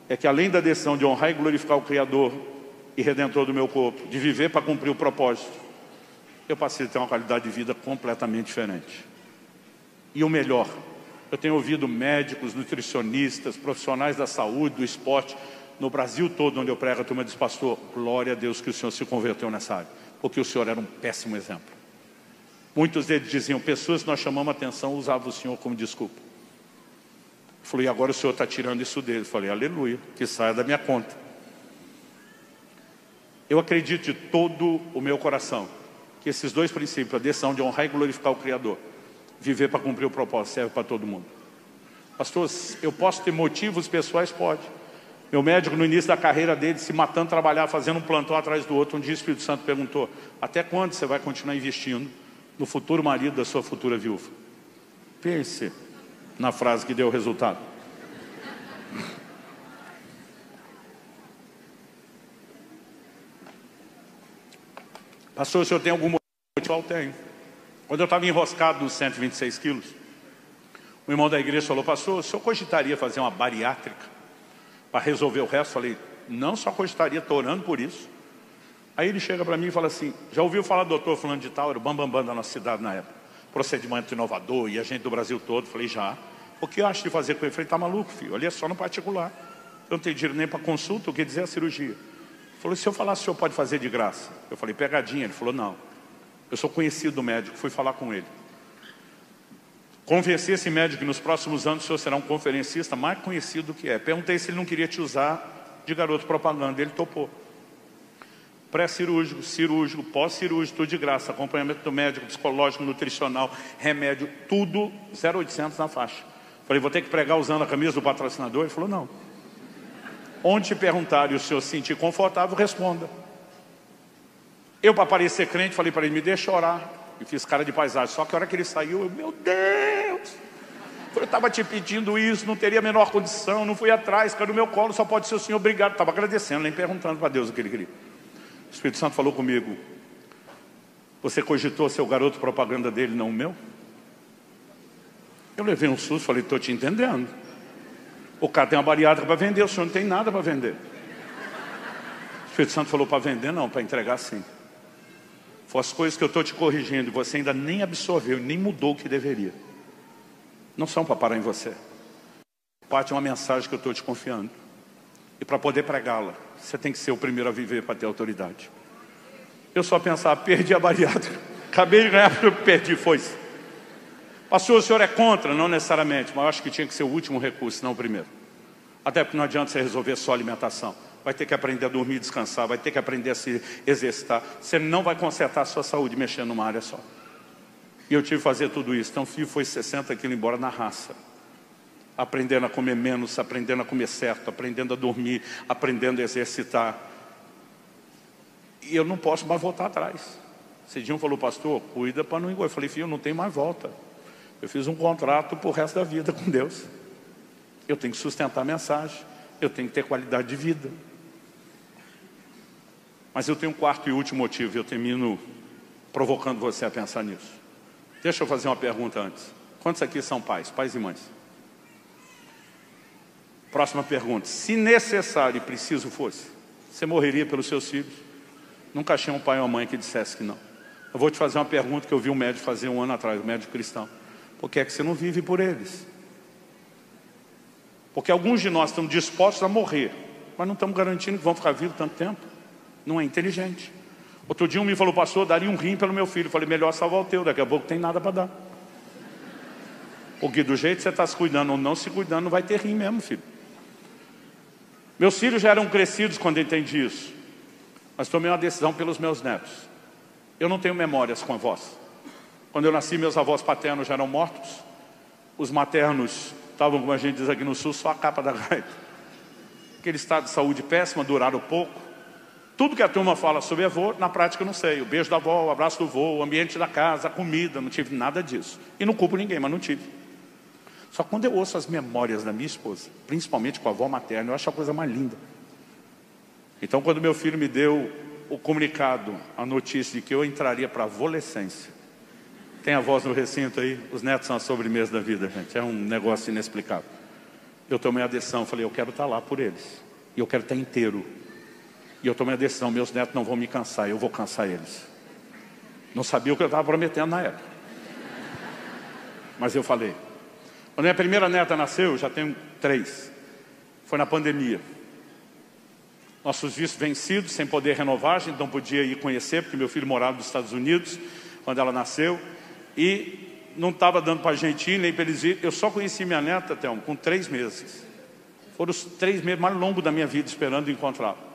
é que além da decisão de honrar e glorificar o Criador e Redentor do meu corpo, de viver para cumprir o propósito, eu passei a ter uma qualidade de vida completamente diferente. E o melhor, eu tenho ouvido médicos, nutricionistas, profissionais da saúde, do esporte, no Brasil todo onde eu prego, a turma diz, pastor, glória a Deus que o senhor se converteu nessa área, porque o senhor era um péssimo exemplo. Muitos deles diziam, pessoas que nós chamamos a atenção usavam o senhor como desculpa. Eu falei, agora o senhor está tirando isso dele. Eu falei, aleluia, que saia da minha conta. Eu acredito de todo o meu coração que esses dois princípios, a decisão de honrar e glorificar o Criador, viver para cumprir o propósito, serve para todo mundo. Pastor, eu posso ter motivos pessoais? Pode. Meu médico, no início da carreira dele, se matando, trabalhar, fazendo um plantão atrás do outro, um dia o Espírito Santo perguntou, até quando você vai continuar investindo no futuro marido da sua futura viúva? Pense na frase que deu o resultado. Pastor, o senhor tem algum motivo? Eu tenho. Quando eu estava enroscado nos 126 quilos, o irmão da igreja falou, pastor, o senhor cogitaria fazer uma bariátrica para resolver o resto? Eu falei, não só cogitaria, estou orando por isso. Aí ele chega para mim e fala assim, já ouviu falar do doutor fulano de tal? Era o bambambam da nossa cidade na época. Procedimento inovador e a gente do Brasil todo. Eu falei, já. O que eu acho de fazer com ele? Eu falei, tá maluco, filho? Ali é só no particular. Eu não tenho dinheiro nem para consulta, o que dizer a cirurgia. Ele falou, se eu falar, o senhor pode fazer de graça? Eu falei, pegadinha. Ele falou, não. Eu sou conhecido do médico, fui falar com ele. Convenci esse médico que nos próximos anos o senhor será um conferencista mais conhecido do que é. Perguntei se ele não queria te usar de garoto propaganda. Ele topou. Pré-cirúrgico, cirúrgico, pós-cirúrgico, tudo de graça. Acompanhamento do médico, psicológico, nutricional, remédio, tudo 0,800 na faixa. Falei, vou ter que pregar usando a camisa do patrocinador? Ele falou, não. Onde te perguntarem e o senhor se sentir confortável, responda. Eu, para parecer crente, falei para ele, me deixa orar. E fiz cara de paisagem. Só que a hora que ele saiu, meu Deus! Eu estava te pedindo isso, não teria a menor condição, não fui atrás, caiu no meu colo, só pode ser o senhor, obrigado. Estava agradecendo, nem perguntando para Deus o que ele queria. O Espírito Santo falou comigo, você cogitou ser o garoto propaganda dele, não o meu? Eu levei um susto, falei, estou te entendendo. O cara tem uma bariátrica para vender, o senhor não tem nada para vender. O Espírito Santo falou, para vender não, para entregar sim. for as coisas que eu estou te corrigindo e você ainda nem absorveu, nem mudou o que deveria, não são para parar em você. Parte de uma mensagem que eu estou te confiando. E para poder pregá-la, você tem que ser o primeiro a viver para ter autoridade. Eu só pensava, perdi a bariátrica. Acabei de ganhar, perdi, foi-se. Pastor, o senhor é contra? Não necessariamente, mas eu acho que tinha que ser o último recurso, não o primeiro. Até porque não adianta você resolver só alimentação. Vai ter que aprender a dormir, descansar, vai ter que aprender a se exercitar. Você não vai consertar a sua saúde mexendo numa área só. E eu tive que fazer tudo isso. Então o filho foi 60 quilos embora na raça. Aprendendo a comer menos, aprendendo a comer certo, aprendendo a dormir, aprendendo a exercitar. E eu não posso mais voltar atrás. Cidinho falou, pastor, cuida para não engordar. Eu falei, filho, não tem mais volta. Eu fiz um contrato para o resto da vida com Deus. Eu tenho que sustentar a mensagem. Eu tenho que ter qualidade de vida. Mas eu tenho um quarto e último motivo. Eu termino provocando você a pensar nisso. Deixa eu fazer uma pergunta antes. Quantos aqui são pais? Pais e mães? Próxima pergunta. Se necessário e preciso fosse, você morreria pelos seus filhos? Nunca achei um pai ou uma mãe que dissesse que não. Eu vou te fazer uma pergunta que eu vi um médico fazer um ano atrás, um médico cristão. Por que é que você não vive por eles? Porque alguns de nós estamos dispostos a morrer, mas não estamos garantindo que vão ficar vivos tanto tempo. Não é inteligente. Outro dia um me falou, pastor, daria um rim pelo meu filho. Eu falei, melhor salvar o teu, daqui a pouco tem nada para dar. Porque do jeito que você está se cuidando ou não se cuidando, não vai ter rim mesmo, filho. Meus filhos já eram crescidos quando eu entendi isso. Mas tomei uma decisão pelos meus netos. Eu não tenho memórias com avós. Quando eu nasci, meus avós paternos já eram mortos. Os maternos estavam, como a gente diz aqui no sul, só a capa da gaita. Aquele estado de saúde péssimo, duraram pouco. Tudo que a turma fala sobre avô, na prática eu não sei. O beijo da avó, o abraço do avô, o ambiente da casa, a comida, não tive nada disso. E não culpo ninguém, mas não tive. Só que quando eu ouço as memórias da minha esposa, principalmente com a avó materna, eu acho a coisa mais linda. Então quando meu filho me deu o comunicado, a notícia de que eu entraria para a adolescência, tem avós no recinto aí, os netos são a sobremesa da vida, gente, é um negócio inexplicável. Eu tomei a decisão, falei, eu quero estar lá por eles, e eu quero estar inteiro. E eu tomei a decisão, meus netos não vão me cansar, eu vou cansar eles. Não sabia o que eu estava prometendo na época. Mas eu falei. Quando minha primeira neta nasceu, já tenho 3. Foi na pandemia. Nossos vistos vencidos, sem poder renovar, a gente não podia ir conhecer, porque meu filho morava nos Estados Unidos, quando ela nasceu. E não estava dando para a gente ir, nem para eles ir. Eu só conheci minha neta, Thelma, com 3 meses. Foram os 3 meses mais longos da minha vida esperando encontrá-la.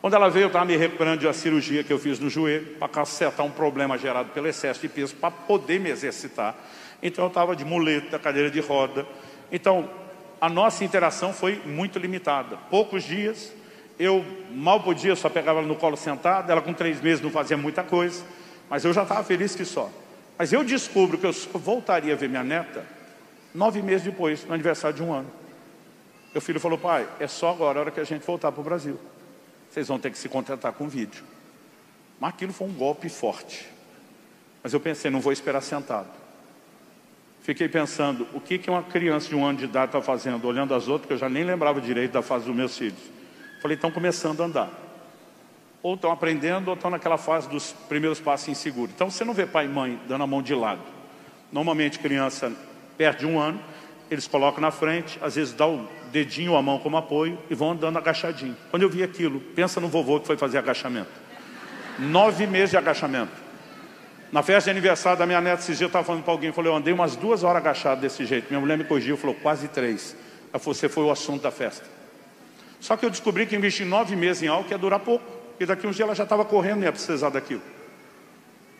Quando ela veio, eu estava me recuperando de uma cirurgia que eu fiz no joelho, para consertar um problema gerado pelo excesso de peso, para poder me exercitar. Então eu estava de muleta, cadeira de roda. Então a nossa interação foi muito limitada. Poucos dias, eu mal podia, só pegava ela no colo sentada. Ela com 3 meses não fazia muita coisa, mas eu já estava feliz que só. Mas eu descubro que eu só voltaria a ver minha neta 9 meses depois, no aniversário de 1 ano. Meu filho falou, pai, é só agora a hora que a gente voltar para o Brasil. Vocês vão ter que se contentar com o vídeo. Mas aquilo foi um golpe forte. Mas eu pensei, não vou esperar sentado. Fiquei pensando, o que uma criança de 1 ano de idade está fazendo? Olhando as outras, que eu já nem lembrava direito da fase dos meus filhos. Falei, estão começando a andar. Ou estão aprendendo, ou estão naquela fase dos primeiros passos inseguros. Então você não vê pai e mãe dando a mão de lado. Normalmente criança perto de 1 ano, eles colocam na frente, às vezes dá o dedinho ou a mão como apoio e vão andando agachadinho. Quando eu vi aquilo, pensa no vovô que foi fazer agachamento. 9 meses de agachamento. Na festa de aniversário da minha neta, esses dias eu estava falando para alguém, eu falei, eu andei umas 2 horas agachado desse jeito. Minha mulher me corrigiu, falou, quase 3. Ela falou, você foi o assunto da festa. Só que eu descobri que investir 9 meses em algo ia durar pouco. E daqui uns dias ela já estava correndo e ia precisar daquilo.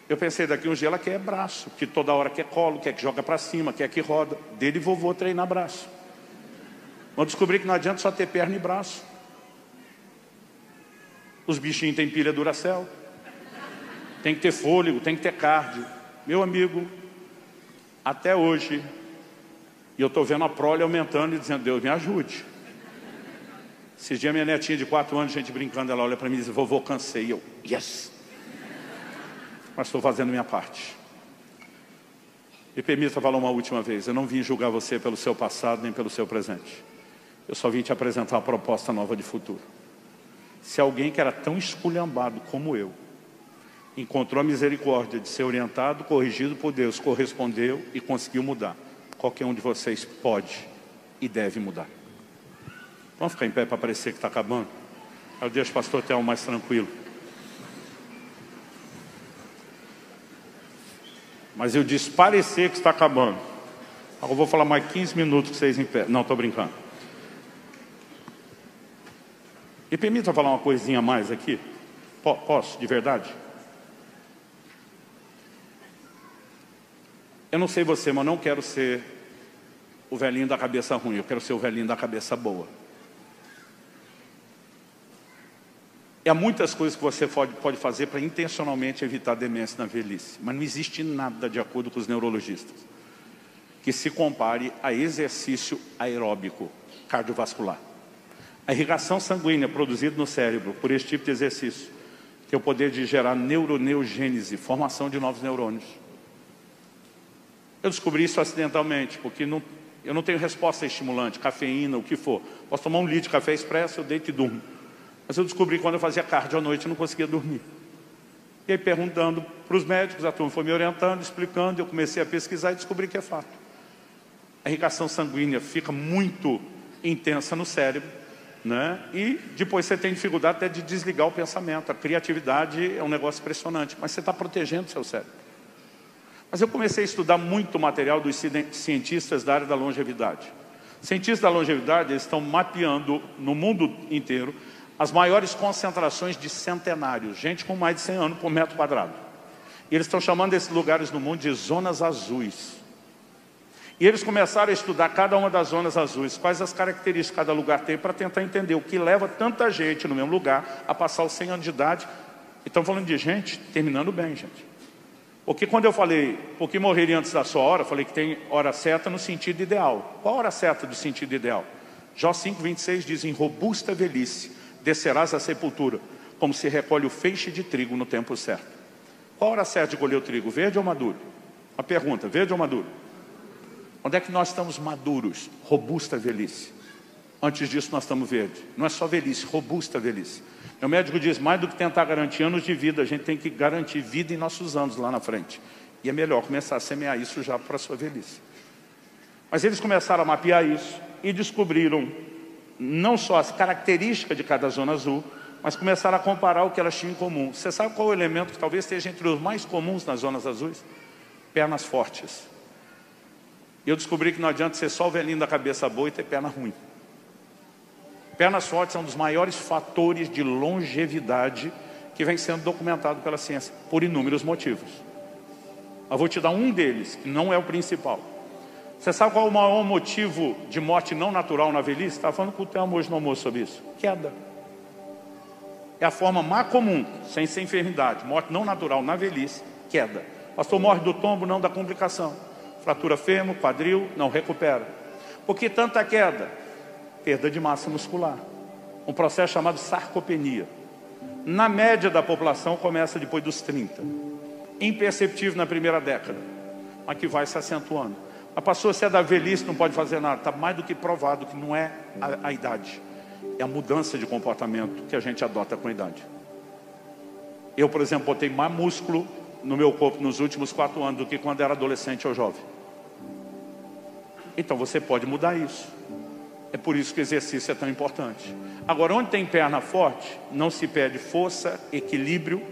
Eu pensei, daqui uns dias ela quer braço, que toda hora quer colo, quer que joga para cima, quer que roda. Dele vovô treinar braço. Eu descobri que não adianta só ter perna e braço. Os bichinhos têm pilha Duracell. Tem que ter fôlego, tem que ter cardio. Meu amigo, até hoje, e eu estou vendo a prole aumentando e dizendo, Deus me ajude. Esses dias minha netinha de 4 anos, gente brincando, ela olha para mim e diz, vovô, cansei. E eu, yes. Mas estou fazendo minha parte. Me permita falar uma última vez, eu não vim julgar você pelo seu passado nem pelo seu presente. Eu só vim te apresentar uma proposta nova de futuro. Se alguém que era tão esculhambado como eu, encontrou a misericórdia de ser orientado, corrigido por Deus, correspondeu e conseguiu mudar. Qualquer um de vocês pode e deve mudar. Vamos ficar em pé para parecer que está acabando? Eu deixo o pastor Theo mais tranquilo. Mas eu disse parecer que está acabando. Agora eu vou falar mais 15 minutos com vocês em pé. Não, estou brincando. Me permita falar uma coisinha a mais aqui? Posso, de verdade? Eu não sei você, mas eu não quero ser o velhinho da cabeça ruim. Eu quero ser o velhinho da cabeça boa. E há muitas coisas que você pode fazer para intencionalmente evitar demência na velhice. Mas não existe nada, de acordo com os neurologistas, que se compare a exercício aeróbico cardiovascular. A irrigação sanguínea produzida no cérebro por esse tipo de exercício tem o poder de gerar neuroneogênese, formação de novos neurônios. Eu descobri isso acidentalmente, porque eu não tenho resposta a estimulante, cafeína, o que for. Posso tomar um litro de café expresso, eu deito e durmo. Mas eu descobri que quando eu fazia cardio à noite, eu não conseguia dormir. E aí, perguntando para os médicos, a turma foi me orientando, explicando, eu comecei a pesquisar e descobri que é fato. A irrigação sanguínea fica muito intensa no cérebro, né? E depois você tem dificuldade até de desligar o pensamento. A criatividade é um negócio impressionante, mas você está protegendo o seu cérebro. Mas eu comecei a estudar muito material dos cientistas da área da longevidade. Cientistas da longevidade, eles estão mapeando no mundo inteiro as maiores concentrações de centenários, gente com mais de 100 anos por metro quadrado. E eles estão chamando esses lugares no mundo de zonas azuis. E eles começaram a estudar cada uma das zonas azuis, quais as características que cada lugar tem, para tentar entender o que leva tanta gente no mesmo lugar a passar os 100 anos de idade. E estão falando de gente terminando bem, gente. Porque quando eu falei, por que morreria antes da sua hora, eu falei que tem hora certa no sentido ideal. Qual a hora certa do sentido ideal? Jó 5:26 diz, em robusta velhice descerás à sepultura, como se recolhe o feixe de trigo no tempo certo. Qual a hora certa de colher o trigo, verde ou maduro? Uma pergunta, verde ou maduro? Onde é que nós estamos maduros? Robusta velhice. Antes disso nós estamos verde. Não é só velhice, robusta velhice. Meu médico diz, mais do que tentar garantir anos de vida, a gente tem que garantir vida em nossos anos lá na frente. E é melhor começar a semear isso já para a sua velhice. Mas eles começaram a mapear isso e descobriram não só as características de cada zona azul, mas começaram a comparar o que elas tinham em comum. Você sabe qual é o elemento que talvez esteja entre os mais comuns nas zonas azuis? Pernas fortes. E eu descobri que não adianta ser só o velhinho da cabeça boa e ter perna ruim. Pernas fortes são um dos maiores fatores de longevidade que vem sendo documentado pela ciência, por inúmeros motivos. Eu vou te dar um deles, que não é o principal. Você sabe qual é o maior motivo de morte não natural na velhice? Estava falando com o Theo hoje no almoço sobre isso. Queda. É a forma mais comum, sem ser enfermidade. Morte não natural na velhice, queda. Pastor, morre do tombo, não da complicação. Fratura fêmur, quadril, não recupera. Por que tanta queda? Perda de massa muscular. Um processo chamado sarcopenia. Na média da população começa depois dos 30. Imperceptível na primeira década, mas que vai se acentuando. A pessoa, se é da velhice, não pode fazer nada. Está mais do que provado que não é a idade. É a mudança de comportamento que a gente adota com a idade. Eu, por exemplo, botei mais músculo no meu corpo nos últimos 4 anos do que quando era adolescente ou jovem. Então você pode mudar isso. É por isso que o exercício é tão importante. Agora, onde tem perna forte, não se perde força, equilíbrio,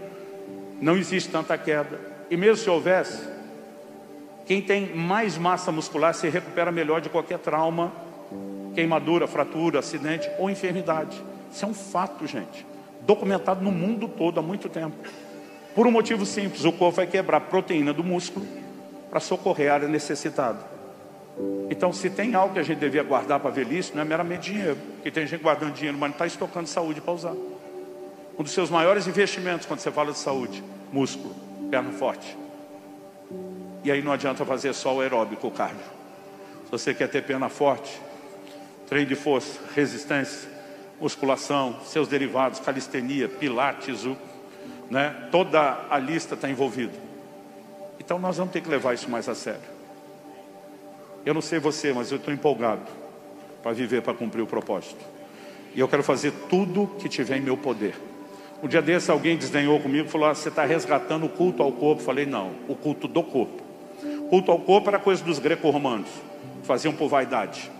não existe tanta queda. E mesmo se houvesse, quem tem mais massa muscular se recupera melhor de qualquer trauma, queimadura, fratura, acidente ou enfermidade. Isso é um fato, gente. Documentado no mundo todo há muito tempo. Por um motivo simples, o corpo vai quebrar proteína do músculo para socorrer a área necessitada. Então, se tem algo que a gente devia guardar para a velhice, não é meramente dinheiro. Porque tem gente guardando dinheiro, mas não está estocando saúde para usar. Um dos seus maiores investimentos quando você fala de saúde, músculo, perna forte. E aí não adianta fazer só o aeróbico, o cardio. Se você quer ter perna forte, treino de força, resistência, musculação, seus derivados, calistenia, pilates, né? Toda a lista está envolvida. Então nós vamos ter que levar isso mais a sério. Eu não sei você, mas eu estou empolgado para viver, para cumprir o propósito. E eu quero fazer tudo que tiver em meu poder. Um dia desse alguém desdenhou comigo e falou: você está resgatando o culto ao corpo. Eu falei: não, o culto do corpo. O culto ao corpo era coisa dos greco-romanos, faziam por vaidade.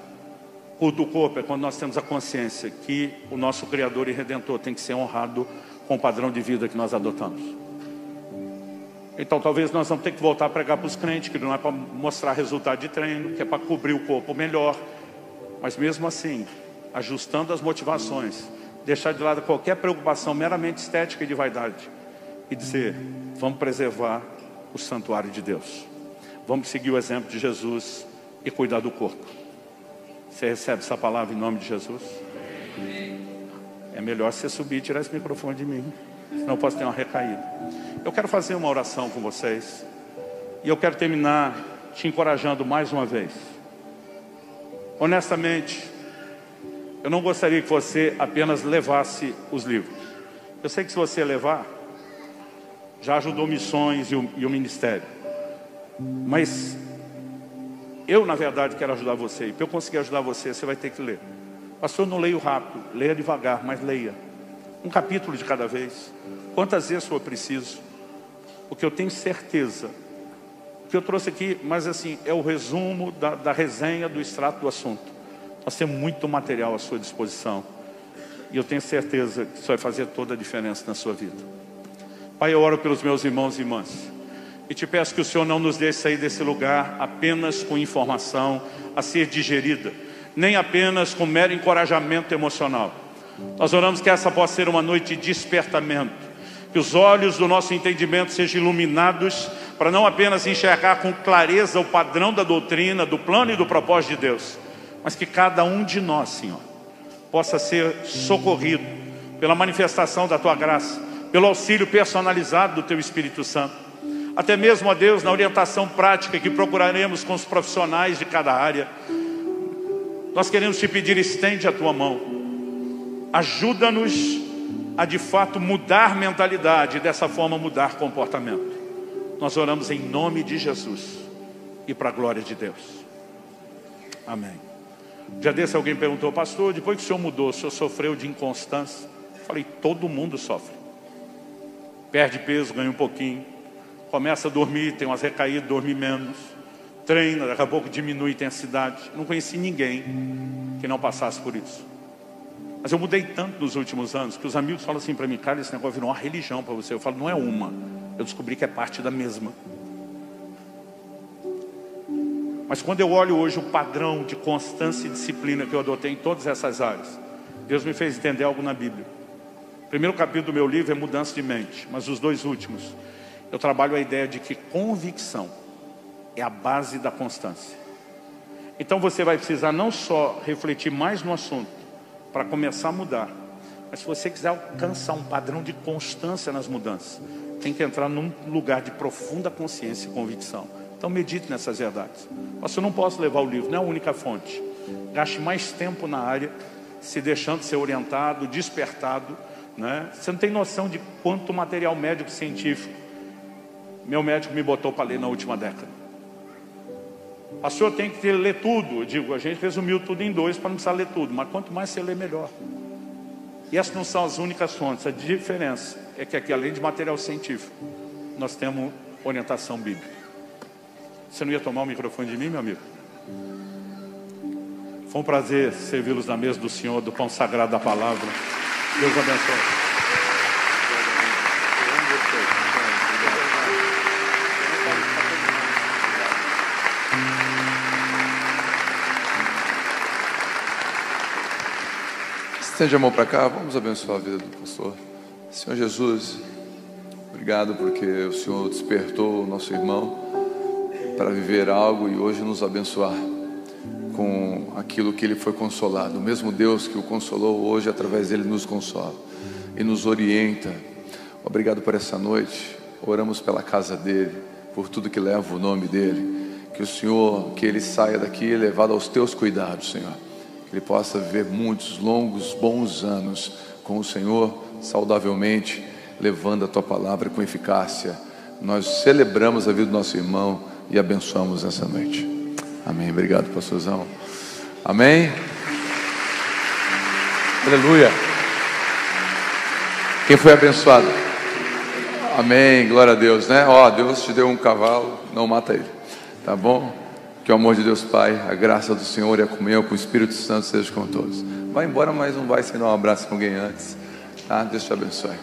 O culto do corpo é quando nós temos a consciência que o nosso Criador e Redentor tem que ser honrado com o padrão de vida que nós adotamos. Então talvez nós vamos ter que voltar a pregar para os crentes, que não é para mostrar resultado de treino, que é para cobrir o corpo melhor. Mas mesmo assim, ajustando as motivações, deixar de lado qualquer preocupação meramente estética e de vaidade, e dizer: vamos preservar o santuário de Deus. Vamos seguir o exemplo de Jesus e cuidar do corpo. Você recebe essa palavra em nome de Jesus? É melhor você subir e tirar esse microfone de mim, senão eu posso ter uma recaída. Eu quero fazer uma oração com vocês, e eu quero terminar te encorajando mais uma vez. Honestamente, eu não gostaria que você apenas levasse os livros. Eu sei que se você levar, já ajudou missões e o ministério. Mas eu, na verdade, quero ajudar você. E para eu conseguir ajudar você, você vai ter que ler. Pastor, eu não leio rápido, leia devagar, mas leia. Um capítulo de cada vez. Quantas vezes for preciso. Porque eu tenho certeza. O que eu trouxe aqui, mas assim, é o resumo da resenha, do extrato do assunto. Nós temos muito material à sua disposição. E eu tenho certeza que isso vai fazer toda a diferença na sua vida. Pai, eu oro pelos meus irmãos e irmãs. E te peço que o Senhor não nos deixe sair desse lugar apenas com informação a ser digerida, nem apenas com mero encorajamento emocional. Nós oramos que essa possa ser uma noite de despertamento, que os olhos do nosso entendimento sejam iluminados para não apenas enxergar com clareza o padrão da doutrina, do plano e do propósito de Deus, mas que cada um de nós, Senhor, possa ser socorrido pela manifestação da Tua graça, pelo auxílio personalizado do Teu Espírito Santo. Até mesmo, ó Deus, na orientação prática que procuraremos com os profissionais de cada área. Nós queremos te pedir: estende a tua mão. Ajuda-nos a de fato mudar mentalidade e dessa forma mudar comportamento. Nós oramos em nome de Jesus e para a glória de Deus. Amém. Já desse alguém perguntou: pastor, depois que o senhor mudou, o senhor sofreu de inconstância? Eu falei: todo mundo sofre. Perde peso, ganha um pouquinho. Começa a dormir, tem umas recaídas, dorme menos. Treina, daqui a pouco diminui a intensidade. Não conheci ninguém que não passasse por isso. Mas eu mudei tanto nos últimos anos que os amigos falam assim para mim: cara, esse negócio virou uma religião para você. Eu falo: não é uma. Eu descobri que é parte da mesma. Mas quando eu olho hoje o padrão de constância e disciplina que eu adotei em todas essas áreas, Deus me fez entender algo na Bíblia. O primeiro capítulo do meu livro é mudança de mente, mas os dois últimos eu trabalho a ideia de que convicção é a base da constância. Então você vai precisar não só refletir mais no assunto para começar a mudar, mas se você quiser alcançar um padrão de constância nas mudanças, tem que entrar num lugar de profunda consciência e convicção. Então medite nessas verdades. Mas eu não posso levar o livro, não é a única fonte. Gaste mais tempo na área, se deixando ser orientado, despertado, né? Você não tem noção de quanto material médico científico meu médico me botou para ler na última década. Pastor, tem que ler tudo. Eu digo: a gente resumiu tudo em 2 para não precisar ler tudo. Mas quanto mais você lê, melhor. E essas não são as únicas fontes. A diferença é que aqui, além de material científico, nós temos orientação bíblica. Você não ia tomar o microfone de mim, meu amigo? Foi um prazer servi-los na mesa do Senhor, do pão sagrado da palavra. Deus abençoe. Estende a mão para cá, vamos abençoar a vida do pastor. Senhor Jesus, obrigado porque o Senhor despertou o nosso irmão para viver algo e hoje nos abençoar com aquilo que ele foi consolado. O mesmo Deus que o consolou, hoje através dele nos consola e nos orienta. Obrigado por essa noite. Oramos pela casa dele, por tudo que leva o nome dele. Que o Senhor, que ele saia daqui levado aos teus cuidados, Senhor. Que ele possa viver muitos longos, bons anos com o Senhor, saudavelmente, levando a tua palavra com eficácia. Nós celebramos a vida do nosso irmão e abençoamos essa noite. Amém. Obrigado, pastorzão. Amém. Aleluia. Quem foi abençoado? Amém, glória a Deus, né? Ó, Deus te deu um cavalo, não mata ele, tá bom? Que o amor de Deus Pai, a graça do Senhor e a comunhão com o Espírito Santo seja com todos. Vai embora, mas não vai sem dar um abraço com alguém antes, tá? Deus te abençoe.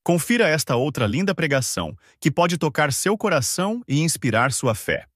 Confira esta outra linda pregação, que pode tocar seu coração e inspirar sua fé.